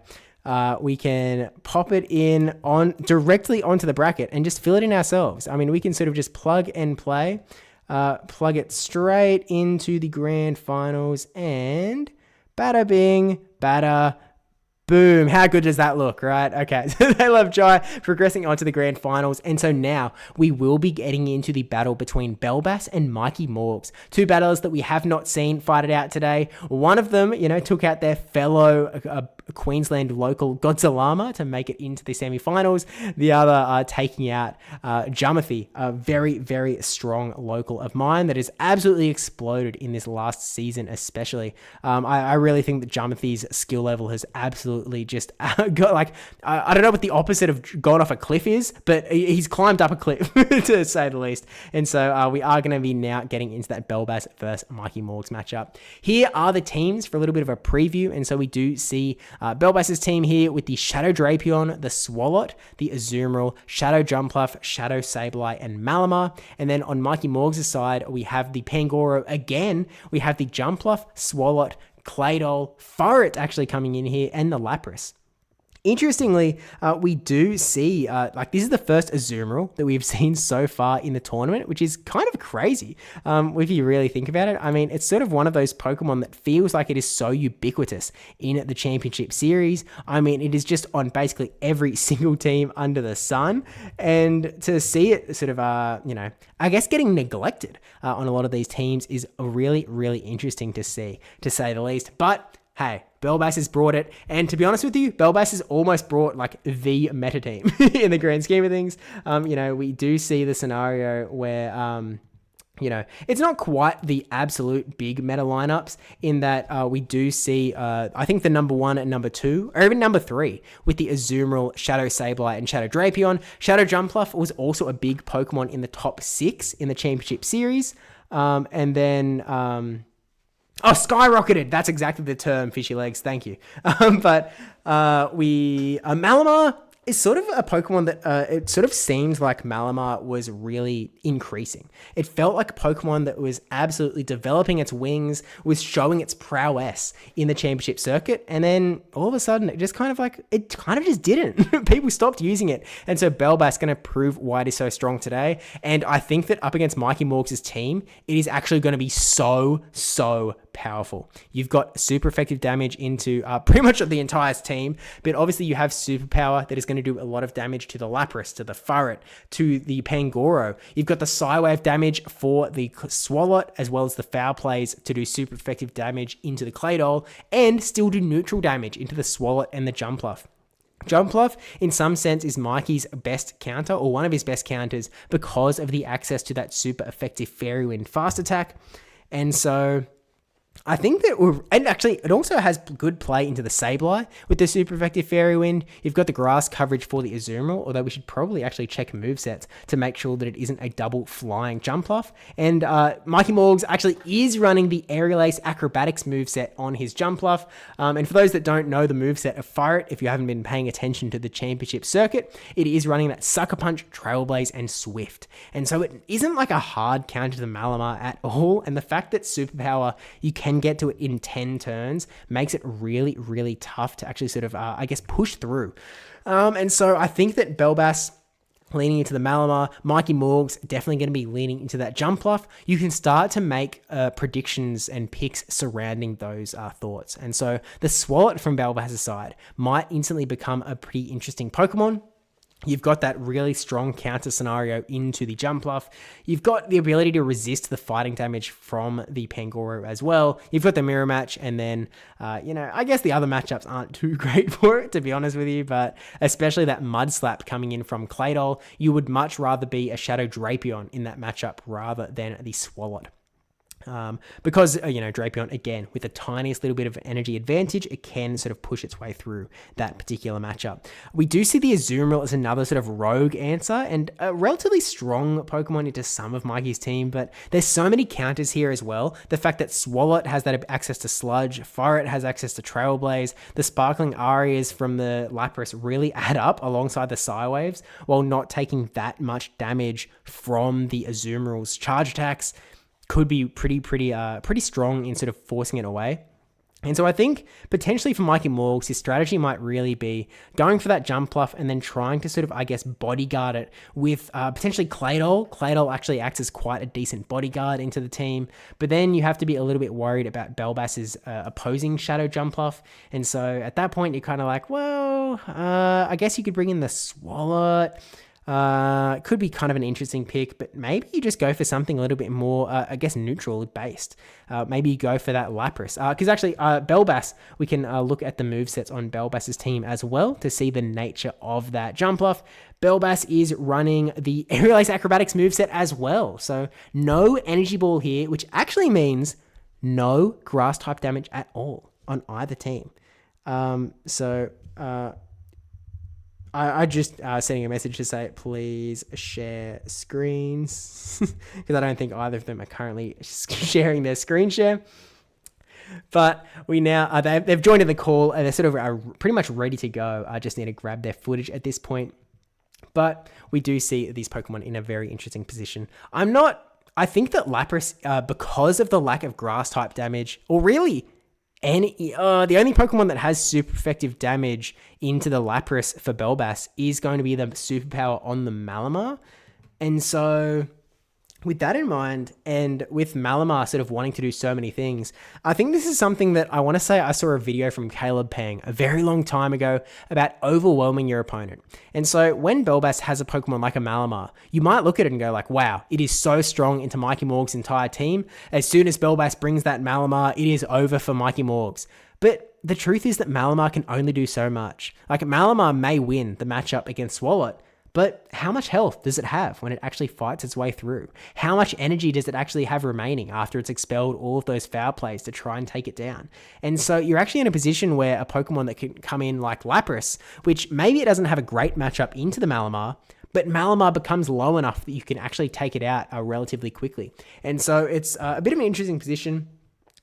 We can pop it in directly onto the bracket and just fill it in ourselves. I mean, we can sort of just plug and play, plug it straight into the grand finals, and bada bing, bada boom. How good does that look, right? Okay, so They Love Jai progressing onto the grand finals. And so now we will be getting into the battle between Bellbass and Mikey Morgs. 2 battlers that we have not seen fight it out today. One of them, took out their fellow Queensland local Godzilla to make it into the semifinals. The other taking out Jumathy, a very, very strong local of mine that has absolutely exploded in this last season, especially. I really think that Jumathy's skill level has absolutely just got I don't know what the opposite of gone off a cliff is, but he's climbed up a cliff to say the least. And so we are going to be now getting into that Bellbass versus Mikey Morgs matchup. Here are the teams for a little bit of a preview. And so we do see Bellbass's team here with the Shadow Drapion, the Swalot, the Azumarill, Shadow Jumpluff, Shadow Sableye, and Malamar. And then on Mikey Morgs' side, we have the Pangoro again. We have the Jumpluff, Swalot, Claydol, Furret actually coming in here, and the Lapras. Interestingly, we do see, this is the first Azumarill that we've seen so far in the tournament, which is kind of crazy, if you really think about it. I mean, it's sort of one of those Pokemon that feels like it is so ubiquitous in the Championship Series. I mean, it is just on basically every single team under the sun, and to see it sort of, I guess getting neglected on a lot of these teams is really, really interesting to see, to say the least. But hey, Bellbass has brought it, and to be honest with you, Bellbass has almost brought the meta team in the grand scheme of things. We do see the scenario where it's not quite the absolute big meta lineups in that we do see, I think the number 1 and number 2, or even number 3, with the Azumarill, Shadow Sableye, and Shadow Drapion. Shadow Jumpluff was also a big Pokemon in the top 6 in the Championship Series. And then... skyrocketed. That's exactly the term, Fishy Legs. Thank you. But Malamar is sort of a Pokemon that it sort of seems like Malamar was really increasing. It felt like a Pokemon that was absolutely developing its wings, was showing its prowess in the Championship circuit, and then all of a sudden it just kind of just didn't. People stopped using it, and so Bellbass going to prove why it is so strong today. And I think that up against Mikey Morgs' team, it is actually going to be so powerful. You've got super effective damage into pretty much the entire team, but obviously you have superpower that is going to do a lot of damage to the Lapras, to the Furret, to the Pangoro. You've got the Psywave damage for the Swalot, as well as the Foul Plays to do super effective damage into the Claydol, and still do neutral damage into the Swalot and the Jumpluff. Jumpluff, in some sense, is Mikey's best counter, or one of his best counters, because of the access to that super effective Fairy Wind fast attack. And so I think that, and actually it also has good play into the Sableye with the super effective Fairy Wind. You've got the grass coverage for the Azumarill, although we should probably actually check movesets to make sure that it isn't a double flying Jumpluff. And Mikey Morgs actually is running the Aerial Ace Acrobatics moveset on his Jumpluff. And for those that don't know the moveset of Furret, if you haven't been paying attention to the Championship circuit, it is running that Sucker Punch, Trailblaze, and Swift. And so it isn't like a hard counter to the Malamar at all. And the fact that Superpower, you can get to it in 10 turns, makes it really, really tough to actually sort of, push through. And so I think that Bellbass leaning into the Malamar, Mikey Morgs definitely going to be leaning into that Jumpluff. You can start to make predictions and picks surrounding those thoughts. And so the Swalot from Bellbass's side might instantly become a pretty interesting Pokemon. You've got that really strong counter scenario into the Jumpluff. You've got the ability to resist the fighting damage from the Pangoro as well. You've got the mirror match, and then, I guess the other matchups aren't too great for it, to be honest with you, but especially that Mud Slap coming in from Claydol, you would much rather be a Shadow Drapion in that matchup rather than the Swalot. Because, Drapion, again, with the tiniest little bit of energy advantage, it can sort of push its way through that particular matchup. We do see the Azumarill as another sort of rogue answer, and a relatively strong Pokemon into some of Mikey's team, but there's so many counters here as well. The fact that Swalot has that access to Sludge, Firet has access to Trailblaze, the Sparkling Arias from the Lapras really add up alongside the Psywaves, while not taking that much damage from the Azumarill's charge attacks. Could be pretty strong in sort of forcing it away. And so I think potentially for Mikey Morgs, his strategy might really be going for that Jumpluff and then trying to sort of, I guess, bodyguard it with potentially Claydol. Claydol actually acts as quite a decent bodyguard into the team, but then you have to be a little bit worried about Bellbass's opposing Shadow Jumpluff. And so at that point, you're kind of like, well, I guess you could bring in the Swalot. Could be kind of an interesting pick, but maybe you just go for something a little bit more, neutral based. Maybe you go for that Lapras. Because actually, Bellbass, we can look at the movesets on Bellbass's team as well to see the nature of that Jumpluff. Bellbass is running the Aerial Ace Acrobatics moveset as well. So no Energy Ball here, which actually means no Grass type damage at all on either team. I just sending a message to say, please share screens, because I don't think either of them are currently sharing their screen share. But we now, they've joined in the call, and they're sort of pretty much ready to go. I just need to grab their footage at this point. But we do see these Pokemon in a very interesting position. I think that Lapras, because of the lack of Grass type damage, or really, and the only Pokemon that has super effective damage into the Lapras for Bellbass is going to be the superpower on the Malamar. And so with that in mind, and with Malamar sort of wanting to do so many things, I think this is something that I want to say I saw a video from Caleb Pang a very long time ago about overwhelming your opponent. And so when Bellbass has a Pokemon like a Malamar, you might look at it and go like, wow, it is so strong into Mikey Morgs' entire team. As soon as Bellbass brings that Malamar, it is over for Mikey Morgs. But the truth is that Malamar can only do so much. Like, Malamar may win the matchup against Swalot, but how much health does it have when it actually fights its way through? How much energy does it actually have remaining after it's expelled all of those foul plays to try and take it down? And so you're actually in a position where a Pokemon that can come in like Lapras, which maybe it doesn't have a great matchup into the Malamar, but Malamar becomes low enough that you can actually take it out relatively quickly. And so it's a bit of an interesting position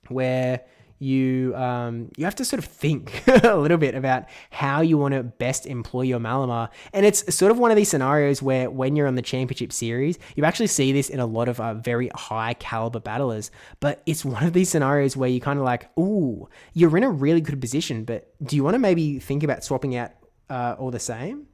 where you have to sort of think a little bit about how you want to best employ your Malamar. And it's sort of one of these scenarios where when you're on the championship series, you actually see this in a lot of very high caliber battlers, but it's one of these scenarios where you kind of like, ooh, you're in a really good position, but do you want to maybe think about swapping out all the same?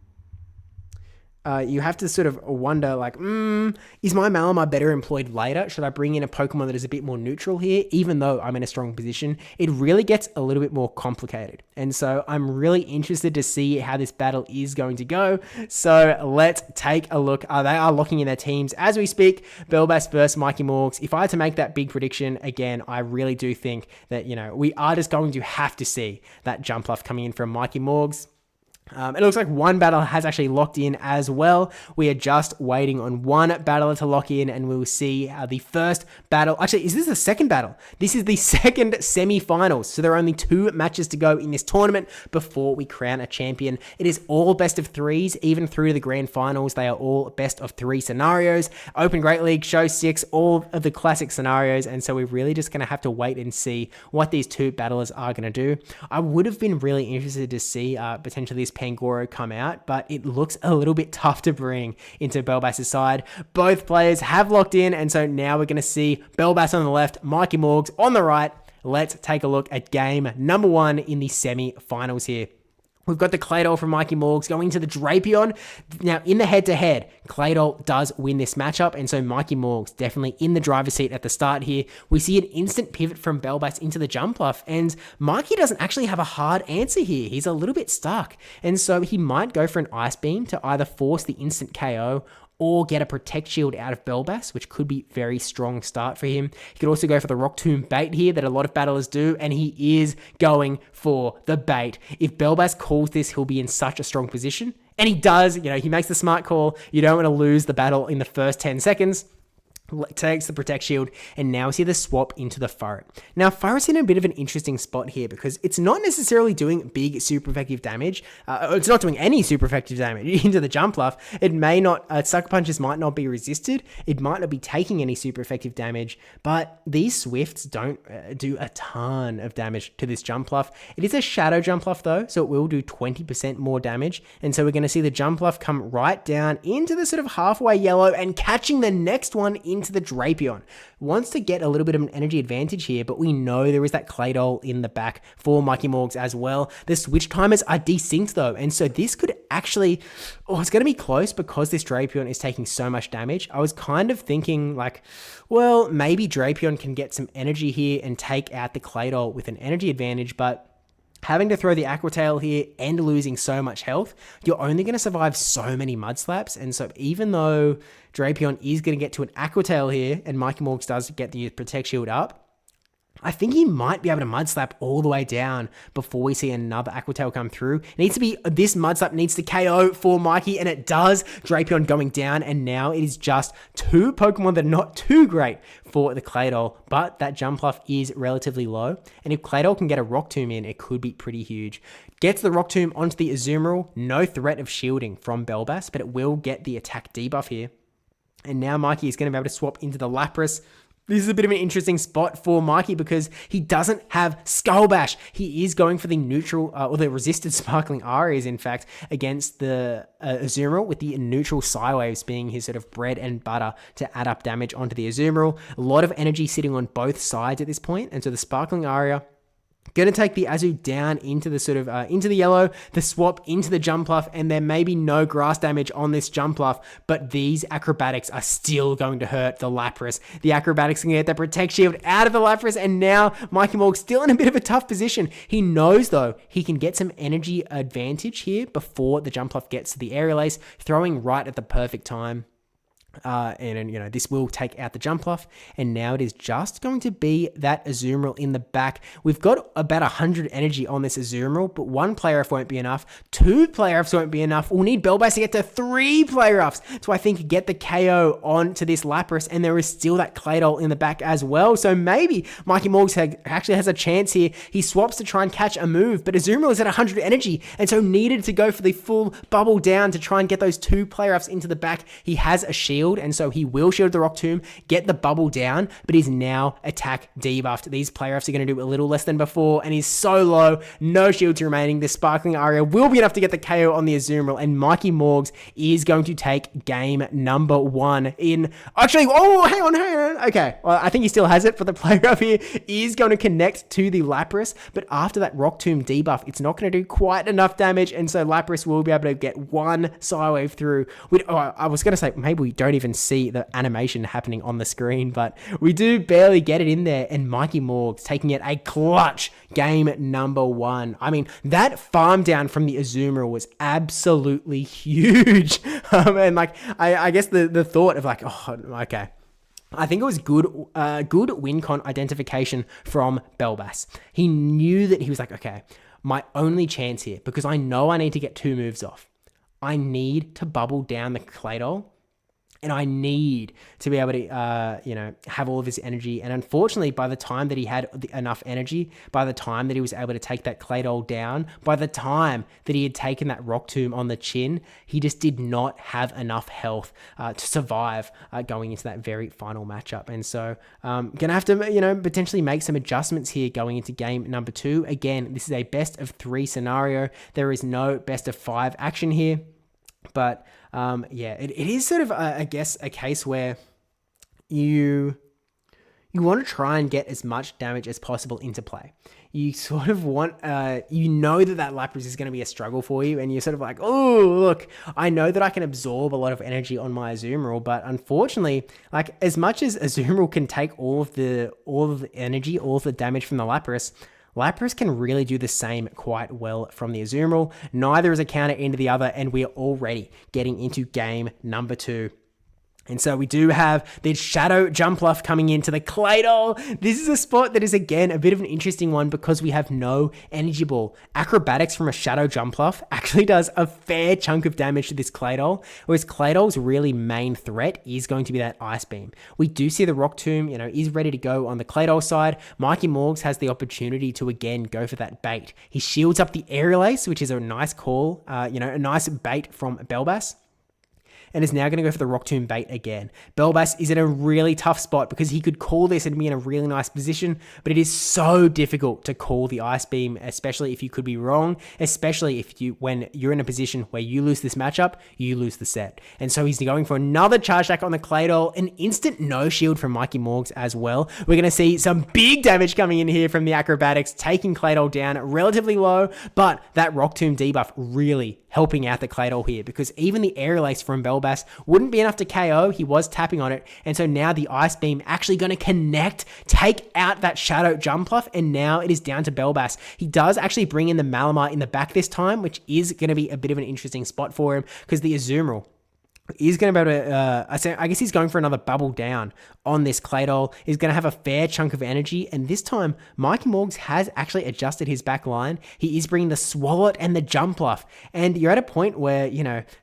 You have to sort of wonder, like, is my Malamar better employed later? Should I bring in a Pokemon that is a bit more neutral here, even though I'm in a strong position? It really gets a little bit more complicated. And so I'm really interested to see how this battle is going to go. So let's take a look. They are locking in their teams as we speak. Bellbass versus Mikey Morgs. If I had to make that big prediction, again, I really do think that, we are just going to have to see that Jumpluff coming in from Mikey Morgs. It looks like one battle has actually locked in as well. We are just waiting on one battler to lock in, and we will see how the first battle... Actually, is this the second battle? This is the second semi-finals. So there are only 2 matches to go in this tournament before we crown a champion. It is all best of 3s, even through to the grand finals. They are all best of 3 scenarios. Open Great League, Show 6, all of the classic scenarios. And so we're really just going to have to wait and see what these 2 battlers are going to do. I would have been really interested to see potentially this Pangoro come out, but it looks a little bit tough to bring into Bellbass's side. Both players have locked in, and so now we're going to see Bellbass on the left, Mikey Morgs on the right. Let's take a look at game number 1 in the semi-finals here. We've got the Claydol from Mikey Morgs going to the Drapion. Now, in the head-to-head, Claydol does win this matchup, and so Mikey Morgs definitely in the driver's seat at the start here. We see an instant pivot from Bellbass into the Jumpluff, and Mikey doesn't actually have a hard answer here. He's a little bit stuck, and so he might go for an Ice Beam to either force the instant KO or get a Protect Shield out of Bellbass, which could be very strong start for him. He could also go for the Rock Tomb bait here that a lot of battlers do, and he is going for the bait. If Bellbass calls this, he'll be in such a strong position, and he does. He makes the smart call. You don't want to lose the battle in the first 10 seconds. Takes the Protect Shield, and now we see the swap into the Furret. Now, Furret's in a bit of an interesting spot here because it's not necessarily doing big super effective damage. It's not doing any super effective damage into the Jumpluff. It may not, Sucker Punches might not be resisted. It might not be taking any super effective damage, but these Swifts don't do a ton of damage to this Jumpluff. It is a Shadow Jumpluff though, so it will do 20% more damage. And so we're going to see the Jumpluff come right down into the sort of halfway yellow and catching the next one into the Drapion. Wants to get a little bit of an energy advantage here, but we know there is that Claydol in the back for Mikey Morgs as well. The switch timers are desynced though, and so this could actually, it's going to be close because this Drapion is taking so much damage. I was kind of thinking like, well, maybe Drapion can get some energy here and take out the Claydol with an energy advantage, but having to throw the Aqua Tail here and losing so much health, you're only going to survive so many Mud Slaps. And so even though Drapion is going to get to an Aqua Tail here, and Mikey Morgs does get the Protect Shield up, I think he might be able to Mud Slap all the way down before we see another Aqua Tail come through. It needs to be, this Mud Slap needs to KO for Mikey, and it does. Drapion going down, and now it is just two Pokemon that are not too great for the Claydol, but that Jumpluff is relatively low, and if Claydol can get a Rock Tomb in, it could be pretty huge. Gets the Rock Tomb onto the Azumarill, no threat of shielding from Bellbass, but it will get the attack debuff here. And now Mikey is going to be able to swap into the Lapras. This is a bit of an interesting spot for Mikey because he doesn't have Skull Bash. He is going for the neutral, or the resisted Sparkling Arias, in fact, against the Azumarill, with the neutral Psywaves being his sort of bread and butter to add up damage onto the Azumarill. A lot of energy sitting on both sides at this point, and so the Sparkling Aria going to take the Azu down into the sort of, into the yellow, the swap into the Jumpluff, and there may be no grass damage on this Jumpluff, but these acrobatics are still going to hurt the Lapras. The acrobatics can get the Protect Shield out of the Lapras, and now Mikey Morg still in a bit of a tough position. He knows, though, he can get some energy advantage here before the Jumpluff gets to the Aerial Ace, throwing right at the perfect time. And this will take out the Jumpluff, and now it is just going to be that Azumarill in the back. We've got about 100 energy on this Azumarill, but one player-off won't be enough. Two player-offs won't be enough. We'll need Bellbass to get to 3 player-offs to, I think, get the KO onto this Lapras, and there is still that Claydol in the back as well. So maybe Mikey Morgs actually has a chance here. He swaps to try and catch a move, but Azumarill is at 100 energy, and so needed to go for the full bubble down to try and get those 2 player-offs into the back. He has a shield, and so he will shield the Rock Tomb, get the bubble down, but he's now attack debuffed. These player-offs are going to do a little less than before, and he's so low, no shields remaining. The Sparkling Aria will be enough to get the KO on the Azumarill, and Mikey Morgs is going to take game number 1 in... Actually, hang on. Okay, well, I think he still has it, but the player-off here is going to connect to the Lapras, but after that Rock Tomb debuff, it's not going to do quite enough damage, and so Lapras will be able to get 1 Psywave through. I was going to say, maybe we don't even see the animation happening on the screen, but we do barely get it in there, and Mikey Morgs taking it a clutch game number 1. I mean, that farm down from the Azumarill was absolutely huge. And I guess the thought of okay. I think it was good win con identification from Bellbass. He knew that he was like, okay, my only chance here, because I know I need to get 2 moves off. I need to bubble down the Claydol, and I need to be able to, have all of his energy. And unfortunately, by the time that he had enough energy, by the time that he was able to take that Claydol down, by the time that he had taken that Rock Tomb on the chin, he just did not have enough health to survive going into that very final matchup. And so, going to have to, potentially make some adjustments here going into game number 2. Again, this is a best of 3 scenario. There is no best of 5 action here. But it is sort of, I guess, a case where you you want to try and get as much damage as possible into play. You sort of want, you know that Lapras is going to be a struggle for you, and you're sort of like, oh, look, I know that I can absorb a lot of energy on my Azumarill, but unfortunately, like, as much as Azumarill can take all of the energy, all of the damage from the Lapras can really do the same quite well from the Azumarill. Neither is a counter into the other, and we are already getting into game number 2. And so we do have the Shadow Jumpluff coming into the Claydol. This is a spot that is, again, a bit of an interesting one because we have no Energy Ball. Acrobatics from a Shadow Jumpluff actually does a fair chunk of damage to this Claydol, whereas Claydol's really main threat is going to be that Ice Beam. We do see the Rock Tomb, is ready to go on the Claydol side. Mikey Morgs has the opportunity to, again, go for that bait. He shields up the Aerial Ace, which is a nice call, a nice bait from Bellbass, and is now going to go for the Rock Tomb bait again. Bellbass is in a really tough spot because he could call this and be in a really nice position, but it is so difficult to call the Ice Beam, especially if you could be wrong, especially when you're in a position where you lose this matchup, you lose the set. And so he's going for another Charge Attack on the Claydol, an instant no shield from Mikey Morgs as well. We're going to see some big damage coming in here from the Acrobatics, taking Claydol down relatively low, but that Rock Tomb debuff really helping out the Claydol here, because even the Aerial Ace from Bellbass wouldn't be enough to KO. He was tapping on it, and so now the Ice Beam actually going to connect, take out that Shadow Jumpluff, and now it is down to Bellbass. He does actually bring in the Malamar in the back this time, which is going to be a bit of an interesting spot for him, because the Azumarill is going to be able to, I guess he's going for another bubble down on this Claydol. He's going to have a fair chunk of energy, and this time, Mikey Morgs has actually adjusted his back line. He is bringing the Swalot and the Jumpluff, and you're at a point where,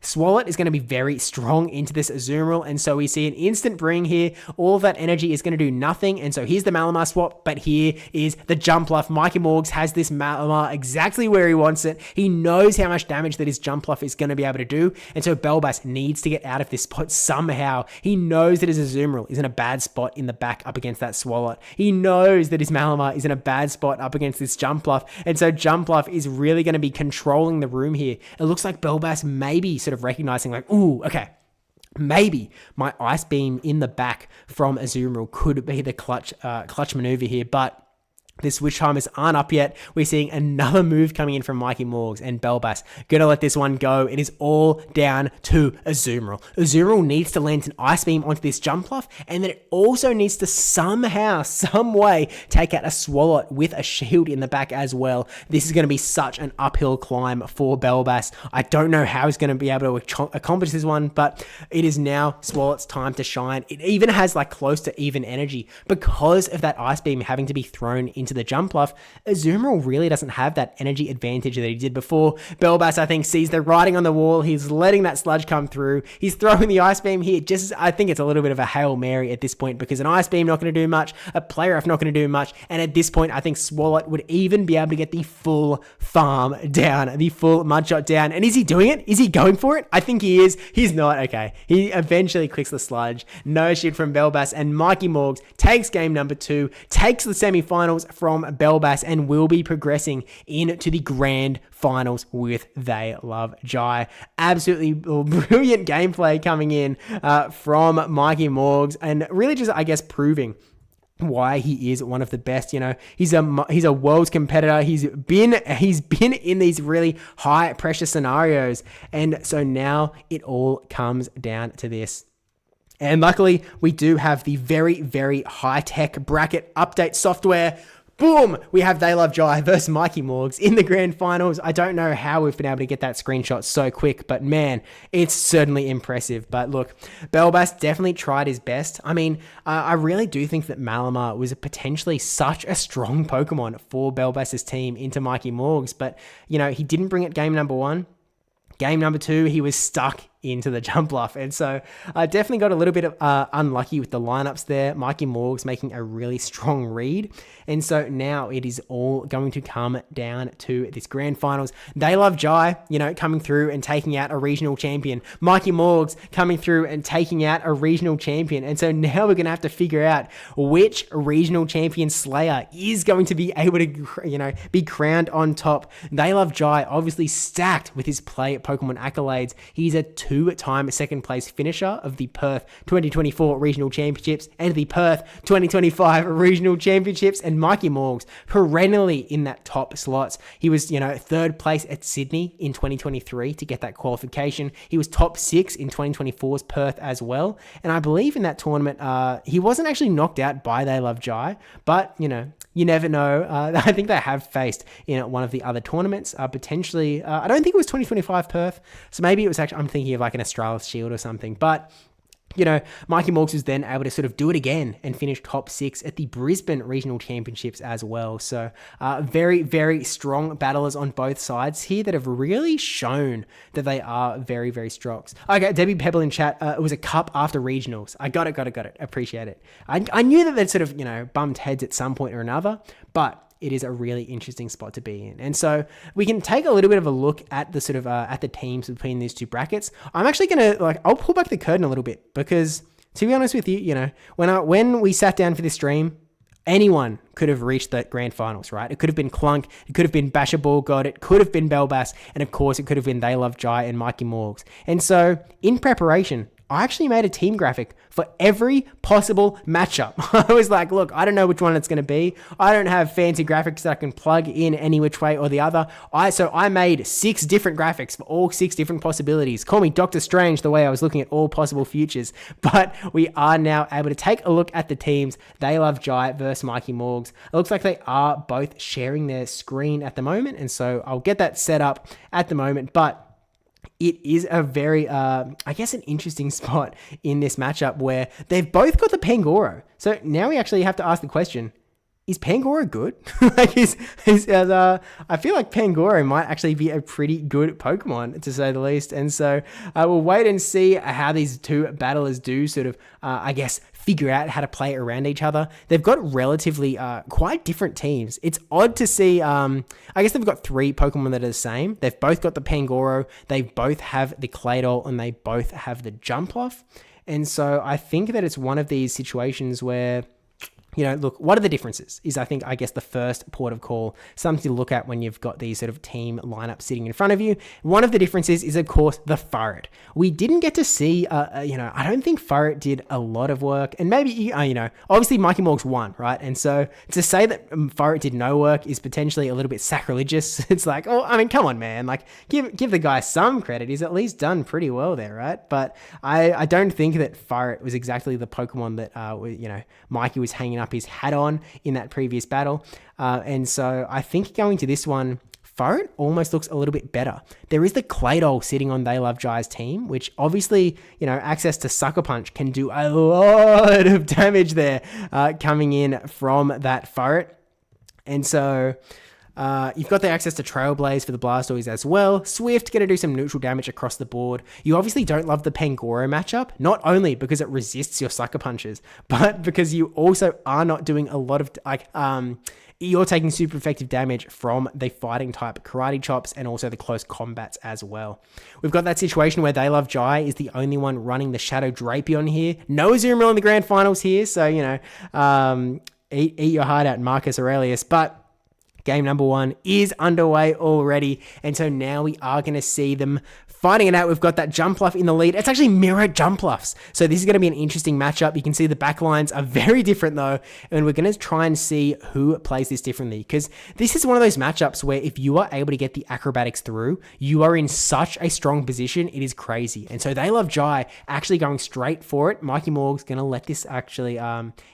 Swalot is going to be very strong into this Azumarill, and so we see an instant bring here. All of that energy is going to do nothing, and so here's the Malamar swap, but here is the Jumpluff. Mikey Morgs has this Malamar exactly where he wants it. He knows how much damage that his Jumpluff is going to be able to do, and so Bellbass needs to get out of this spot somehow. He knows that his Azumarill is in a bad spot in the back up against that Swalot. He knows that his Malamar is in a bad spot up against this Jumpluff, and so Jumpluff is really going to be controlling the room here. It looks like Bellbass maybe sort of recognizing like, ooh, okay, maybe my Ice Beam in the back from Azumarill could be the clutch maneuver here, but the switch timers aren't up yet. We're seeing another move coming in from Mikey Morgs, and Bellbass gonna let this one go. It is all down to Azumarill. Azumarill needs to land an Ice Beam onto this Jumpluff, and then it also needs to somehow, some way, take out a Swalot with a shield in the back as well. This is gonna be such an uphill climb for Bellbass. I don't know how he's gonna be able to accomplish this one, but it is now Swalot's time to shine. It even has like close to even energy because of that Ice Beam having to be thrown into the Jumpluff. Azumarill really doesn't have that energy advantage that he did before. Bellbass, I think, sees the writing on the wall. He's letting that sludge come through. He's throwing the Ice Beam here. I think it's a little bit of a Hail Mary at this point, because an Ice Beam not going to do much, a Play Rough not going to do much, and at this point, I think Swalot would even be able to get the full farm down, the full Mudshot down. And is he doing it? Is he going for it? I think he is. He's not. Okay. He eventually clicks the sludge. No shit from Bellbass, and Mikey Morgs takes game number 2, takes the semifinals from Bellbass, and will be progressing into the grand finals with They Love Jai. Absolutely brilliant gameplay coming in from Mikey Morgs, and really just, I guess, proving why he is one of the best. He's a world's competitor. He's been in these really high pressure scenarios, and so now it all comes down to this. And luckily, we do have the very, very high-tech bracket update software. Boom! We have They Love Jai versus Mikey Morgs in the grand finals. I don't know how we've been able to get that screenshot so quick, but man, it's certainly impressive. But look, Bellbass definitely tried his best. I mean, I really do think that Malamar was potentially such a strong Pokemon for Bellbass's team into Mikey Morgs, but, he didn't bring it game number 1. Game number 2, he was stuck into the Jumpluff, and so I definitely got a little bit of unlucky with the lineups there. Mikey Morgs making a really strong read, and so now it is all going to come down to this grand finals. They Love Jai, coming through and taking out a regional champion. Mikey Morgs coming through and taking out a regional champion, and so now we're going to have to figure out which regional champion slayer is going to be able to, be crowned on top. They Love Jai obviously stacked with his play Pokemon accolades. He's a two-time second place finisher of the Perth 2024 Regional Championships and the Perth 2025 Regional Championships, and Mikey Morgs perennially in that top slots. He was, third place at Sydney in 2023 to get that qualification. He was top 6 in 2024's Perth as well. And I believe in that tournament, he wasn't actually knocked out by They Love Jai, but, you never know. I think they have faced in one of the other tournaments, potentially. I don't think it was 2025 Perth, so maybe it was actually, I'm thinking of like an Australis Shield or something, but Mikey Morgs was then able to sort of do it again and finish top 6 at the Brisbane Regional Championships as well. So very, very strong battlers on both sides here that have really shown that they are very, very strong. Okay, Debbie Pebble in chat, it was a cup after regionals. I got it. Appreciate it. I knew that they'd sort of, bumped heads at some point or another, but it is a really interesting spot to be in. And so we can take a little bit of a look at the sort of, at the teams between these two brackets. I'm actually going to, I'll pull back the curtain a little bit because, to be honest with you, when we sat down for this stream, anyone could have reached the grand finals, right? It could have been Clunk, it could have been Basherball God, it could have been Bellbass, and of course it could have been They Love Jai and Mikey Morgs. And so in preparation, I actually made a team graphic for every possible matchup. I was like, look, I don't know which one it's going to be. I don't have fancy graphics that I can plug in any which way or the other. So I made 6 different graphics for all 6 different possibilities. Call me Doctor Strange the way I was looking at all possible futures. But we are now able to take a look at the teams. They Love Jai versus Mikey Morgs. It looks like they are both sharing their screen at the moment. And so I'll get that set up at the moment. But it is a very, an interesting spot in this matchup where they've both got the Pangoro. So now we actually have to ask the question, is Pangoro good? I feel like Pangoro might actually be a pretty good Pokemon, to say the least. And so we'll wait and see how these two battlers do sort of, figure out how to play around each other. They've got relatively quite different teams. It's odd to see, they've got 3 Pokemon that are the same. They've both got the Pangoro, they both have the Claydol, and they both have the Jumpluff. And so I think that it's one of these situations where, look, what are the differences is the first port of call, something to look at when you've got these sort of team lineups sitting in front of you. One of the differences is, of course, the Furret. We didn't get to see, I don't think Furret did a lot of work, and maybe, obviously Mikey Morgs won, right? And so to say that Furret did no work is potentially a little bit sacrilegious. It's like, come on, man, give the guy some credit. He's at least done pretty well there, right? But I don't think that Furret was exactly the Pokemon that, Mikey was hanging up his hat on in that previous battle. And so I think going to this one, Furret almost looks a little bit better. There is the Claydol sitting on They Love Jai's team, which obviously, access to Sucker Punch can do a lot of damage there coming in from that Furret. And so you've got the access to Trailblaze for the Blastoise as well. Swift, going to do some neutral damage across the board. You obviously don't love the Pangoro matchup, not only because it resists your Sucker Punches, but because you also are not doing a lot of, you're taking super effective damage from the fighting type Karate Chops and also the close combats as well. We've got that situation where They Love Jai is the only one running the Shadow Drapion here. No Azumarill in the grand finals here, so, eat your heart out, Marcus Aurelius, but game number 1 is underway already, and so now we are going to see them fighting it out. We've got that Jumpluff in the lead. It's actually mirror Jumpluffs, so this is going to be an interesting matchup. You can see the backlines are very different though, and we're going to try and see who plays this differently, because this is one of those matchups where if you are able to get the acrobatics through, you are in such a strong position. It is crazy. And so They Love Jai actually going straight for it. Mikey Morgs going to let this actually,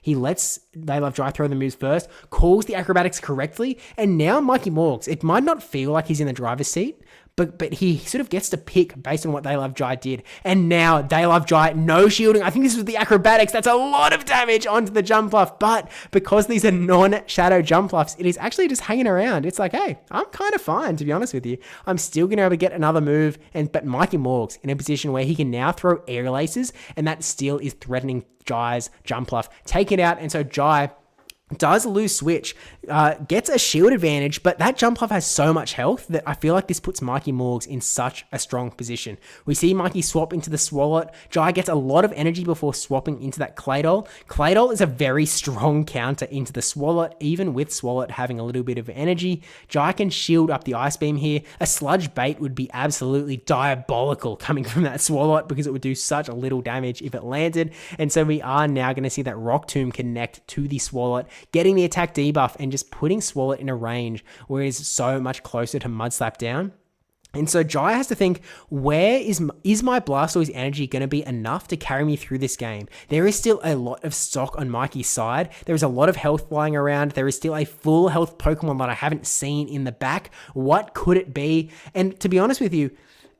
he lets They Love Jai throw the moves first, calls the acrobatics correctly, and now Mikey Morgs, it might not feel like he's in the driver's seat, but he sort of gets to pick based on what They Love Jai did. And now They Love Jai, no shielding. I think this was the acrobatics. That's a lot of damage onto the Jumpluff. But because these are non-shadow Jumpluffs, it is actually just hanging around. It's like, hey, I'm kind of fine, to be honest with you. I'm still going to be able to get another move. But Mikey Morgs in a position where he can now throw Aerial Aces, and that still is threatening Jai's Jumpluff. Take it out, and so Jai does lose switch. gets a shield advantage, but that Jumpluff has so much health that I feel like this puts Mikey Morgs in such a strong position. We see Mikey swap into the Swalot. Jai gets a lot of energy before swapping into that Claydol. Claydol is a very strong counter into the Swalot, even with Swalot having a little bit of energy. Jai can shield up the Ice Beam here. A Sludge Bait would be absolutely diabolical coming from that Swalot because it would do such a little damage if it landed. And so we are now going to see that Rock Tomb connect to the Swalot, getting the attack debuff and just putting Swalot in a range where it is so much closer to Mud Slap down. And so Jai has to think, where is my Blastoise energy going to be enough to carry me through this game? There is still a lot of stock on Mikey's side. There is a lot of health flying around. There is still a full health Pokemon that I haven't seen in the back. What could it be? And to be honest with you,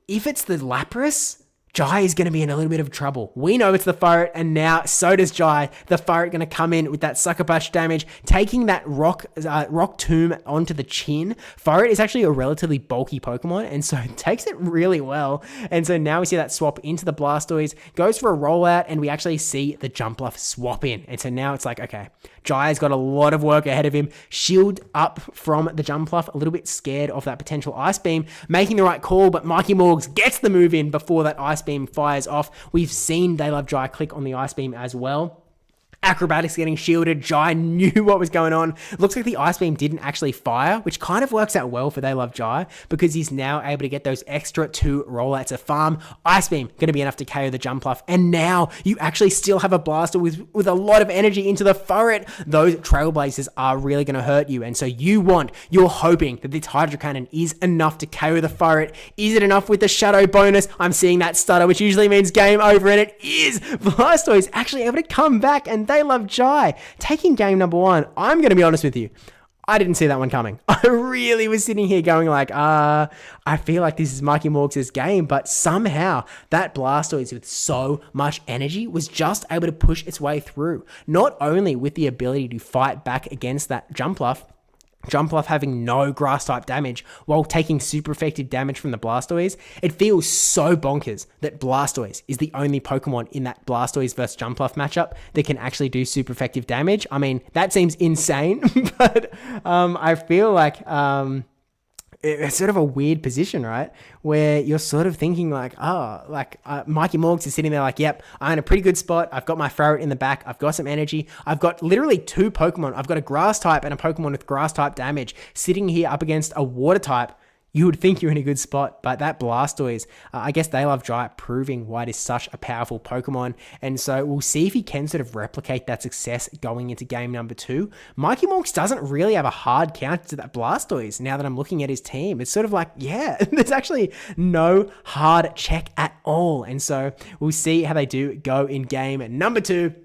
if it's the Lapras, Jai is going to be in a little bit of trouble. We know it's the Furret, and now so does Jai. The Furret going to come in with that Sucker Punch damage, taking that Rock Tomb onto the chin. Furret is actually a relatively bulky Pokemon, and so it takes it really well. And so now we see that swap into the Blastoise, goes for a rollout, and we actually see the Jumpluff swap in. And so now it's like, okay, Jai's got a lot of work ahead of him. Shield up from the Jumpluff, a little bit scared of that potential Ice Beam, making the right call, but Mikey Morgs gets the move in before that Ice Beam fires off. We've seen They Love Jai click on the Ice Beam as well. Acrobatics getting shielded. Jai knew what was going on. Looks like the Ice Beam didn't actually fire, which kind of works out well for They Love Jai because he's now able to get those extra 2 rollouts of farm. Ice Beam going to be enough to KO the Jumpluff. And now you actually still have a Blaster with a lot of energy into the Furret. Those Trailblazers are really going to hurt you. And so you're hoping that this Hydro Cannon is enough to KO the Furret. Is it enough with the Shadow bonus? I'm seeing that stutter, which usually means game over, and it is. Blastoise actually able to come back, and They Love Jai taking game number 1. I'm going to be honest with you. I didn't see that one coming. I really was sitting here going like, I feel like this is Mikey Morgs' game, but somehow that Blastoise with so much energy was just able to push its way through. Not only with the ability to fight back against that Jumpluff having no grass type damage while taking super effective damage from the Blastoise. It feels so bonkers that Blastoise is the only Pokemon in that Blastoise versus Jumpluff matchup that can actually do super effective damage. I mean, that seems insane, but I feel like it's sort of a weird position, right? Where you're sort of thinking like, Mikey Morgs is sitting there like, yep, I'm in a pretty good spot. I've got my Ferret in the back. I've got some energy. I've got literally 2 Pokemon. I've got a grass type and a Pokemon with grass type damage sitting here up against a water type. You would think you're in a good spot, but that Blastoise, I guess They Love Jai proving why it is such a powerful Pokemon. And so we'll see if he can sort of replicate that success going into game number 2. Mikey Morgs doesn't really have a hard counter to that Blastoise now that I'm looking at his team. It's sort of like, yeah, there's actually no hard check at all. And so we'll see how they do go in game number 2.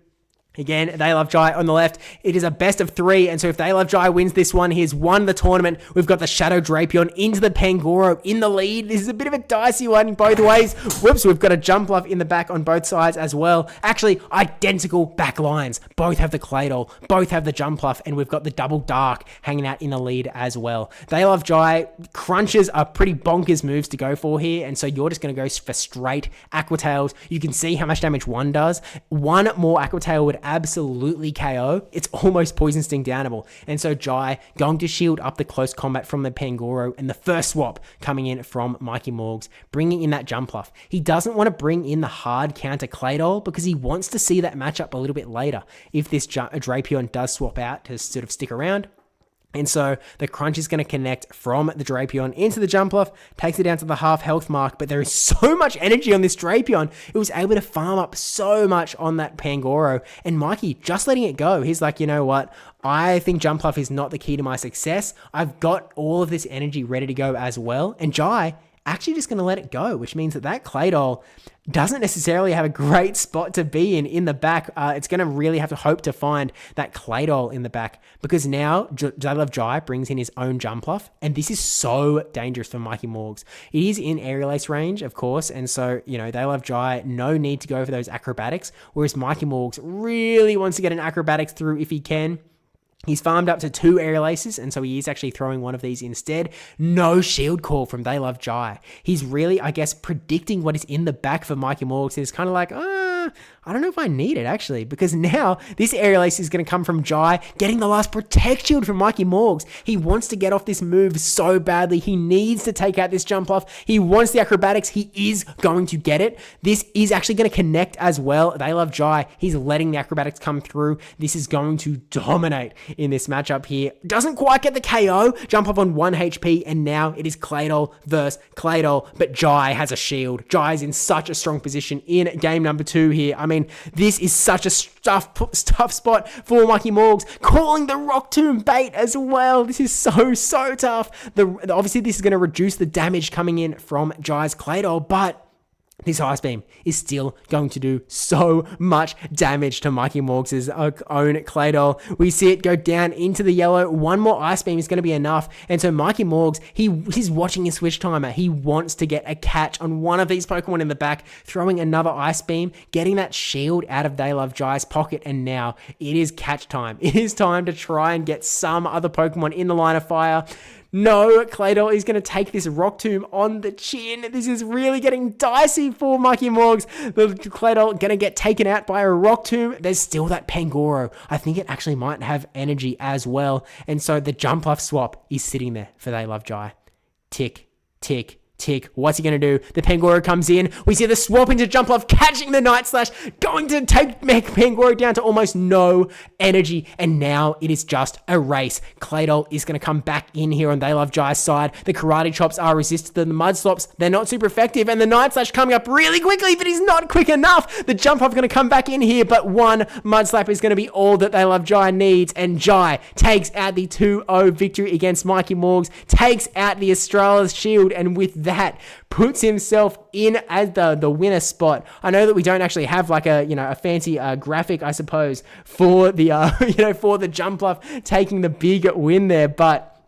Again, They Love Jai on the left. It is a best of 3, and so if They Love Jai wins this one, he has won the tournament. We've got the Shadow Drapion into the Pangoro in the lead. This is a bit of a dicey one both ways. Whoops, we've got a Jumpluff in the back on both sides as well. Actually, identical back lines. Both have the Claydol, both have the Jumpluff, and we've got the Double Dark hanging out in the lead as well. They Love Jai crunches are pretty bonkers moves to go for here, and so you're just going to go for straight Aqua Tails. You can see how much damage one does. One more Aqua Tail would absolutely KO. It's almost Poison Sting downable. And so Jai going to shield up the close combat from the Pangoro, and the first swap coming in from Mikey Morgs, bringing in that Jumpluff. He doesn't want to bring in the hard counter Claydol because he wants to see that matchup a little bit later if this Drapion does swap out to sort of stick around. And so the crunch is going to connect from the Drapion into the Jumpluff, takes it down to the half health mark, but there is so much energy on this Drapion. It was able to farm up so much on that Pangoro, and Mikey just letting it go. He's like, you know what? I think Jumpluff is not the key to my success. I've got all of this energy ready to go as well. And Jai actually just going to let it go, which means that Claydol doesn't necessarily have a great spot to be in the back. It's going to really have to hope to find that Claydol in the back, because now They Love Jai brings in his own Jumpluff, and this is so dangerous for Mikey Morgs. It is in Aerial Ace range, of course, and so, you know, They Love Jai, no need to go for those acrobatics, whereas Mikey Morgs really wants to get an acrobatics through if he can. He's farmed up to 2 Aerial Aces, and so he is actually throwing one of these instead. No shield call from They Love Jai. He's really, I guess, predicting what is in the back for Mikey Morgs. He's kind of like, I I don't know if I need it, actually, because now this Aerial Ace is going to come from Jai, getting the last Protect Shield from Mikey Morgs. He wants to get off this move so badly. He needs to take out this jump off. He wants the acrobatics. He is going to get it. This is actually going to connect as well. They love Jai. He's letting the acrobatics come through. This is going to dominate in this matchup here. Doesn't quite get the KO. Jump off on 1 HP, and now it is Claydol versus Claydol, but Jai has a shield. Jai is in such a strong position in game number 2 here. I mean, this is such a tough spot for Mikey Morgs, calling the Rock Tomb bait as well. This is so tough. Obviously, this is going to reduce the damage coming in from Jai's Claydol, but this Ice Beam is still going to do so much damage to Mikey Morgs' own Claydol. We see it go down into the yellow. One more Ice Beam is going to be enough. And so Mikey Morgs, he's watching his switch timer. He wants to get a catch on one of these Pokemon in the back, throwing another Ice Beam, getting that shield out of They Love Jai's pocket. And now it is catch time. It is time to try and get some other Pokemon in the line of fire. No, Claydol is going to take this Rock Tomb on the chin. This is really getting dicey for Mikey Morgs. The Claydol going to get taken out by a Rock Tomb. There's still that Pangoro. I think it actually might have energy as well. And so the jump off swap is sitting there for They Love Jai. Tick, tick, tick. What's he going to do? The Pangoro comes in. We see the swap into jump off, catching the Night Slash, going to take Pangoro down to almost no energy. And now it is just a race. Claydol is going to come back in here on They Love Jai's side. The Karate Chops are resisted. The Mud Slops, they're not super effective. And the Night Slash coming up really quickly, but he's not quick enough. The jump off going to come back in here, but one Mud Slap is going to be all that They Love Jai needs. And Jai takes out the 2-0 victory against Mikey Morgs, takes out the Australis Shield, and with that puts himself in as the winner spot. I know that we don't actually have like a fancy graphic, I suppose, for the for the jump off taking the big win there, but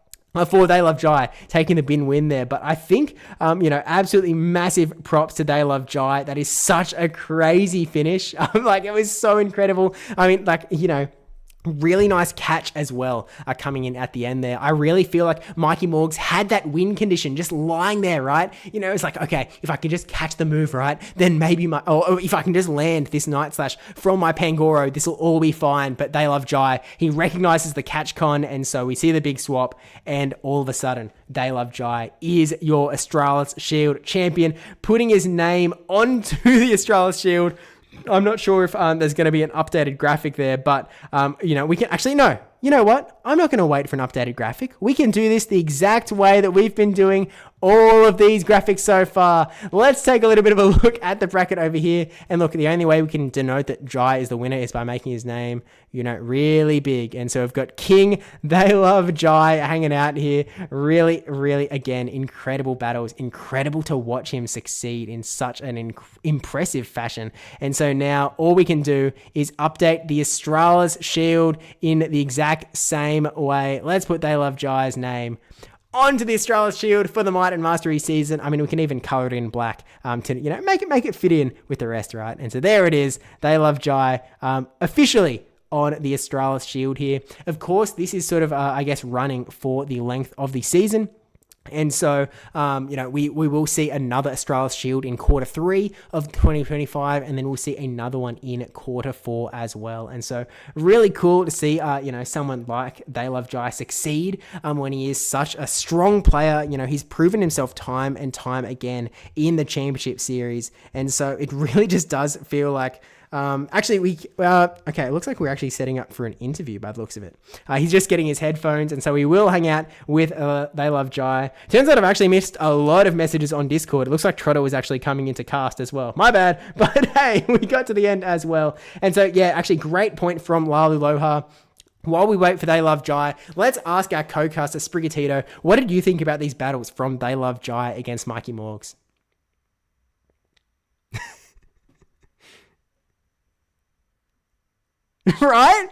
for They Love Jai taking the bin win there. But I think, absolutely massive props to They Love Jai. That is such a crazy finish. It was so incredible. I mean, really nice catch as well coming in at the end there. I really feel like Mikey Morgs had that win condition just lying there, right? It's like, okay, if I can just catch the move, right, then maybe or if I can just land this Night Slash from my Pangoro, this will all be fine. But They Love Jai, he recognizes the catch con, and so we see the big swap, and all of a sudden, They Love Jai is your Australis Shield champion, putting his name onto the Australis Shield. I'm not sure if there's going to be an updated graphic there, but, we can actually, no. You know what? I'm not going to wait for an updated graphic. We can do this the exact way that we've been doing all of these graphics so far. Let's take a little bit of a look at the bracket over here. And look, the only way we can denote that Jai is the winner is by making his name, really big. And so we've got King They Love Jai hanging out here. Really, really, again, incredible battles. Incredible to watch him succeed in such an impressive fashion. And so now all we can do is update the Australis Shield in the exact same way. Let's put They Love Jai's name onto the Australis Shield for the Might and Mastery season. I mean, we can even color it in black to make it fit in with the rest, right? And so there it is. They Love Jai officially on the Australis Shield here. Of course, this is sort of running for the length of the season. And so, we will see another Australis Shield in Q3 of 2025, and then we'll see another one in Q4 as well. And so, really cool to see, someone like They Love Jai succeed when he is such a strong player. He's proven himself time and time again in the Championship Series. And so, it really just does feel like it looks like we're actually setting up for an interview by the looks of it. He's just getting his headphones, and so we will hang out with They Love Jai. Turns out I've actually missed a lot of messages on Discord. It looks like Trotter was actually coming into cast as well. My bad, but hey, we got to the end as well. And so, yeah, actually great point from Lalu Loha. While we wait for They Love Jai, let's ask our co-caster Sprigatito, what did you think about these battles from They Love Jai against Mikey Morgs? Right?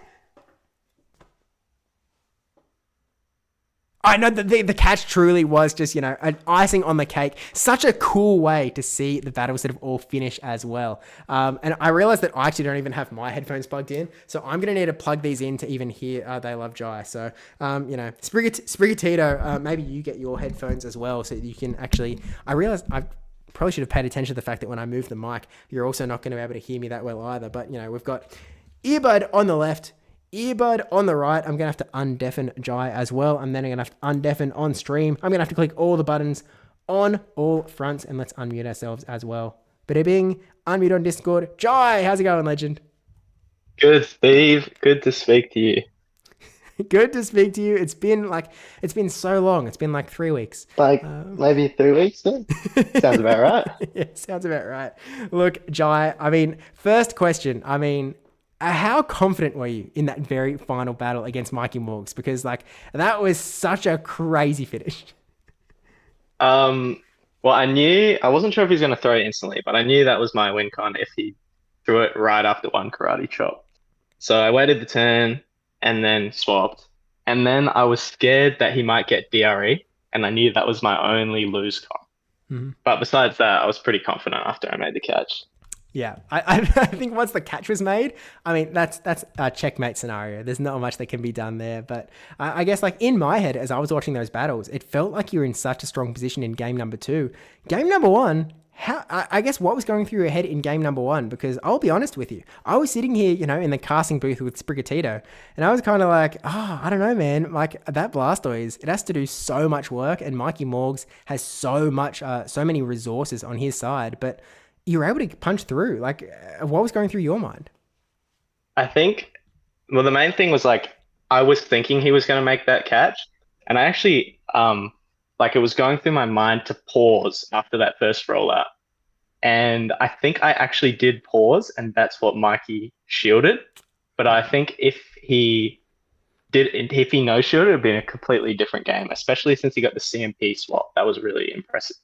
I know that the catch truly was just, an icing on the cake. Such a cool way to see the battles that have all finished as well. And I realized that I actually don't even have my headphones plugged in. So I'm going to need to plug these in to even hear They Love Jai. So, Sprigatito, maybe you get your headphones as well so that you can actually... I realized Probably should have paid attention to the fact that when I move the mic, you're also not going to be able to hear me that well either. But, we've got earbud on the left, earbud on the right. I'm going to have to undeafen Jai as well. And then I'm going to have to undeafen on stream. I'm going to have to click all the buttons on all fronts. And let's unmute ourselves as well. Bada bing, unmute on Discord. Jai, how's it going, legend? Good, Steve. Good to speak to you. Good to speak to you. It's been so long. It's been like 3 weeks. Maybe 3 weeks then? Sounds about right. Yeah, sounds about right. Look, Jai, first question. How confident were you in that very final battle against Mikey Morgs? Because that was such a crazy finish. Well, I wasn't sure if he was going to throw it instantly, but I knew that was my win con if he threw it right after one karate chop. So I waited the turn and then swapped. And then I was scared that he might get DRE, and I knew that was my only lose con. Mm-hmm. But besides that, I was pretty confident after I made the catch. Yeah, I think once the catch was made, that's a checkmate scenario. There's not much that can be done there. But I guess in my head, as I was watching those battles, it felt like you were in such a strong position in game number 2. Game number 1, I guess what was going through your head in game number 1? Because I'll be honest with you, I was sitting here, in the casting booth with Sprigatito, and I was kind of like, I don't know, man. That Blastoise, it has to do so much work, and Mikey Morgs has so many resources on his side, but you were able to punch through. What was going through your mind? I think, well, the main thing was I was thinking he was going to make that catch, and I actually, it was going through my mind to pause after that first rollout. And I think I actually did pause, and that's what Mikey shielded. But I think if he no shielded, it would be a completely different game, especially since he got the CMP swap. That was really impressive.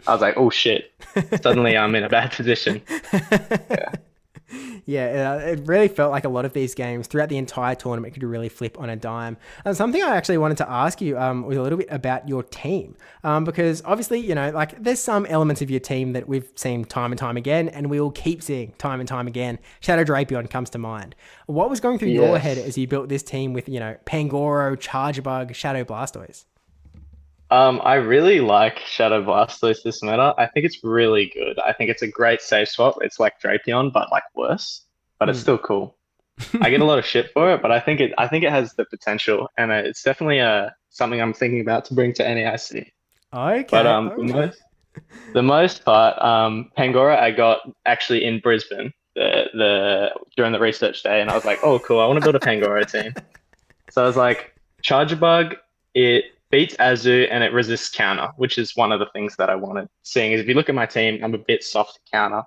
I was like, oh shit, suddenly I'm in a bad position. Yeah. Yeah, it really felt like a lot of these games throughout the entire tournament could really flip on a dime. And something I actually wanted to ask you was a little bit about your team. Because obviously, there's some elements of your team that we've seen time and time again, and we will keep seeing time and time again. Shadow Drapion comes to mind. What was going through your head as you built this team with, Pangoro, Chargebug, Shadow Blastoise? I really like Shadow Blastoise this meta. I think it's really good. I think it's a great safe swap. It's like Drapion, but worse. But it's still cool. I get a lot of shit for it, but I think it has the potential, and it's definitely something I'm thinking about to bring to NEIC. Okay. But the most part, Pangora I got actually in Brisbane during the research day, and I was like, oh cool, I want to build a Pangora team. So I was like, Chargebug, it beats Azu and it resists counter, which is one of the things that I wanted. Seeing is if you look at my team, I'm a bit soft to counter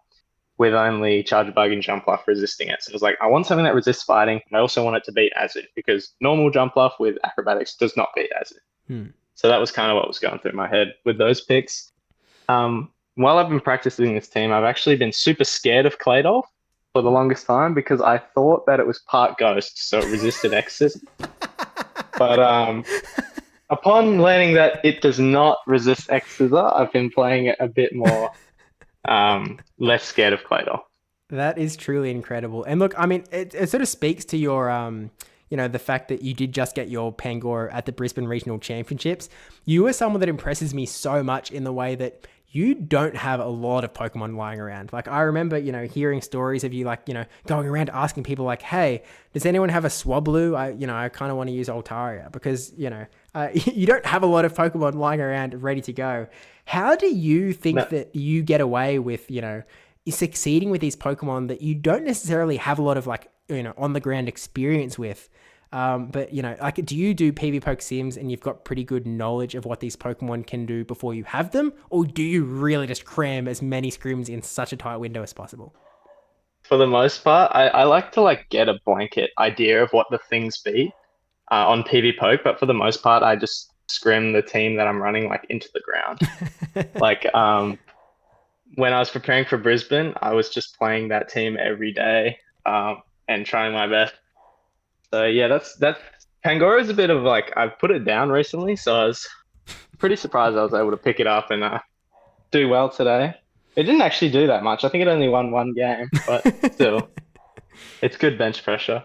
with only Chargebug and Jumpluff resisting it. So I was like, I want something that resists fighting. I also want it to beat Azu because normal Jumpluff with acrobatics does not beat Azu. So that was kind of what was going through my head with those picks. While I've been practicing this team, I've actually been super scared of Claydolf for the longest time because I thought that it was part ghost, so it resisted exorcism. But upon learning that it does not resist X-Scissor, I've been playing it a bit more less scared of Claydolf. That is truly incredible. And look, it sort of speaks to your, the fact that you did just get your Pangoro at the Brisbane Regional Championships. You are someone that impresses me so much in the way that you don't have a lot of Pokemon lying around. I remember, hearing stories of you, going around asking people hey, does anyone have a Swablu? I kind of want to use Altaria because, you don't have a lot of Pokemon lying around ready to go. How do you think that you get away with, succeeding with these Pokemon that you don't necessarily have a lot of on the ground experience with? But do you do PV Poke Sims and you've got pretty good knowledge of what these Pokemon can do before you have them? Or do you really just cram as many scrims in such a tight window as possible? For the most part, I like to get a blanket idea of what the things be on PV Poke, but for the most part, I just scrim the team that I'm running into the ground. When I was preparing for Brisbane, I was just playing that team every day and trying my best. So yeah, that's Pangoro is a bit of I've put it down recently, so I was pretty surprised I was able to pick it up and do well today. It didn't actually do that much. I think it only won one game, but still, it's good bench pressure.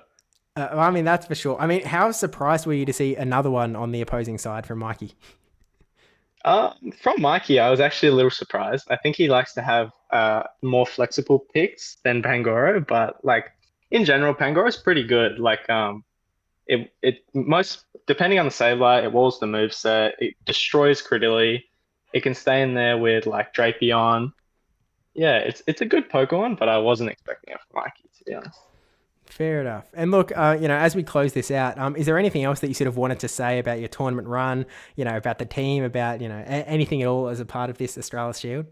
That's for sure. How surprised were you to see another one on the opposing side from Mikey? From Mikey, I was actually a little surprised. I think he likes to have more flexible picks than Pangoro, but like in general, Pangora's pretty good. Like it most depending on the Sableye, it walls the moveset, it destroys Credilli, it can stay in there with like Drapion. Yeah, it's a good Pokemon, but I wasn't expecting it from Mikey, to be honest. Fair enough. And look, as we close this out, is there anything else that you sort of wanted to say about your tournament run, about the team, about, anything at all as a part of this Australis Shield?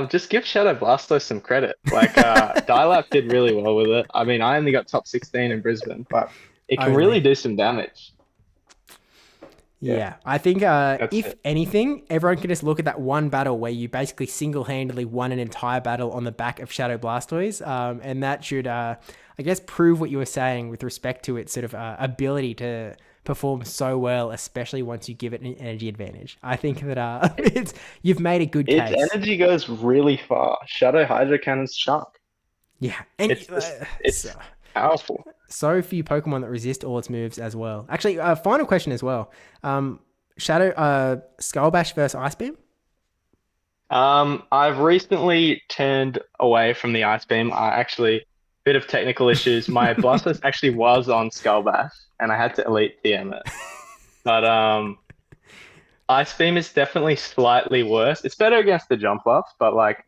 Just give Shadow Blastoise some credit. Like, Dialab did really well with it. I mean, I only got top 16 in Brisbane, but it can really Only. do some damage. Yeah, Yeah, I think that's if it. anything, everyone can just look at that one battle where you basically single-handedly won an entire battle on the back of Shadow Blastoise, and that should, I guess, prove what you were saying with respect to its sort of ability to perform so well, especially once you give it an energy advantage. I think that you've made a good Its case. energy goes really far. Shadow Hydro Cannon's shark. Yeah, and It's just, it's powerful. so few Pokemon that resist all its moves as well. Actually, final question as well. Shadow, Skullbash versus Ice Beam. I've recently turned away from the Ice Beam. I actually, bit of technical issues. My Blastoise actually was on Skullbash, and I had to Elite TM it. But Ice Beam is definitely slightly worse. It's better against the jump buff, but like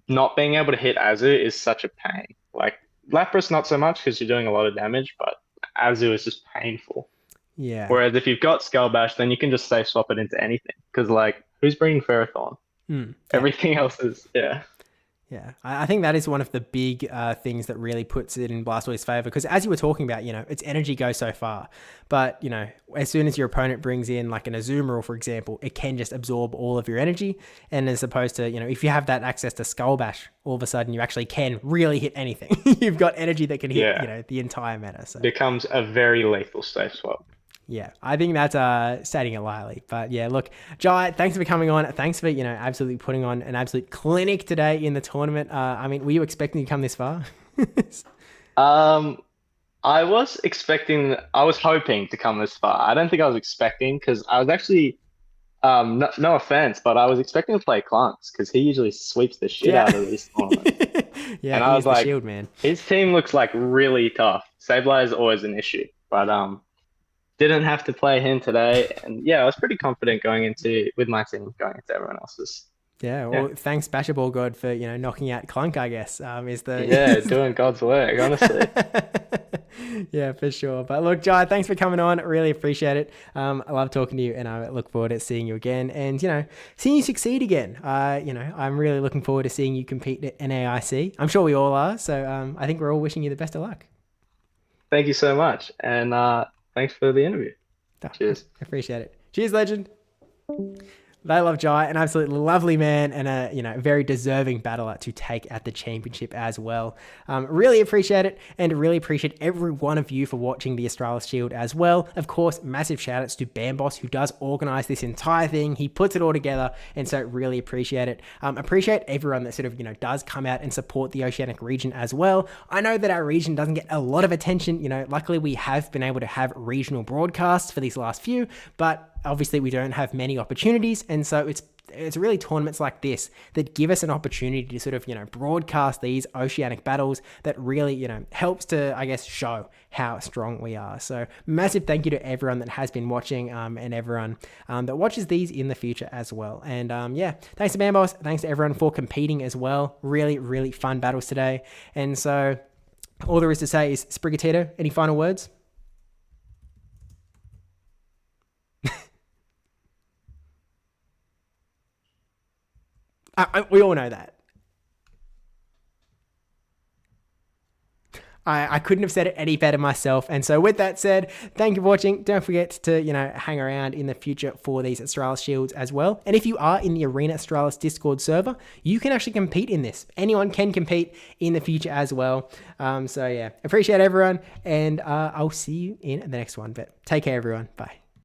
not being able to hit Azu is such a pain. Like Lapras, not so much because you're doing a lot of damage, but Azu is just painful. Yeah. Whereas if you've got Skullbash, then you can just safe swap it into anything. Because like, who's bringing Ferrothorn? Yeah. Everything else is yeah. Yeah, I think that is one of the big things that really puts it in Blastoise's favor. Because as you were talking about, its energy goes so far, but as soon as your opponent brings in like an Azumarill, for example, it can just absorb all of your energy. And as opposed to if you have that access to Skullbash, all of a sudden you actually can really hit anything. You've got energy that can hit Yeah. the entire meta. So Becomes a very lethal safe swap. yeah, I think that's stating it lightly. But yeah, look, Jai, thanks for coming on. Thanks for, absolutely putting on an absolute clinic today in the tournament. I mean, were you expecting to come this far? Um, I I was hoping to come this far. I don't think I was expecting because I was actually, no offense, but I was expecting to play Clunks because he usually sweeps the shit Yeah. out of these tournaments. Yeah, And he I is was the like, shield man. his team looks like really tough. Sableye is always an issue, but didn't have to play him today, and yeah, I was pretty confident going into with my team going into everyone else's. Yeah, Yeah, well, thanks Basherball God for, knocking out Clunk, I guess, is yeah, the... doing God's work, honestly. Yeah, for sure. But look, Jai, thanks for coming on. I really appreciate it. I love talking to you, and I look forward to seeing you again and, seeing you succeed again. I'm really looking forward to seeing you compete at NAIC. I'm sure we all are. So I think we're all wishing you the best of luck. Thank you so much, and thanks for the interview. I Cheers. appreciate it. Cheers, legend. They love Jai, an absolutely lovely man and a very deserving battler to take at the championship as well. Really appreciate it and really appreciate every one of you for watching the Australis Shield as well. Of course, massive shout outs to Bellbass who does organize this entire thing. He puts it all together and so really appreciate it. Appreciate everyone that sort of does come out and support the Oceanic region as well. I know that our region doesn't get a lot of attention. Luckily we have been able to have regional broadcasts for these last few, but obviously we don't have many opportunities, and so it's really tournaments like this that give us an opportunity to sort of broadcast these oceanic battles that really helps to, I guess, show how strong we are. So massive thank you to everyone that has been watching and everyone that watches these in the future as well. And yeah, thanks to Bambos, thanks to everyone for competing as well. Really fun battles today. And so all there is to say is Sprigatito, any final words? We all know that. I couldn't have said it any better myself. And so with that said, thank you for watching. Don't forget to, hang around in the future for these Australis Shields as well. And if you are in the Arena Australis Discord server, you can actually compete in this. Anyone can compete in the future as well. So yeah, appreciate everyone. And I'll see you in the next one. But take care, everyone. Bye.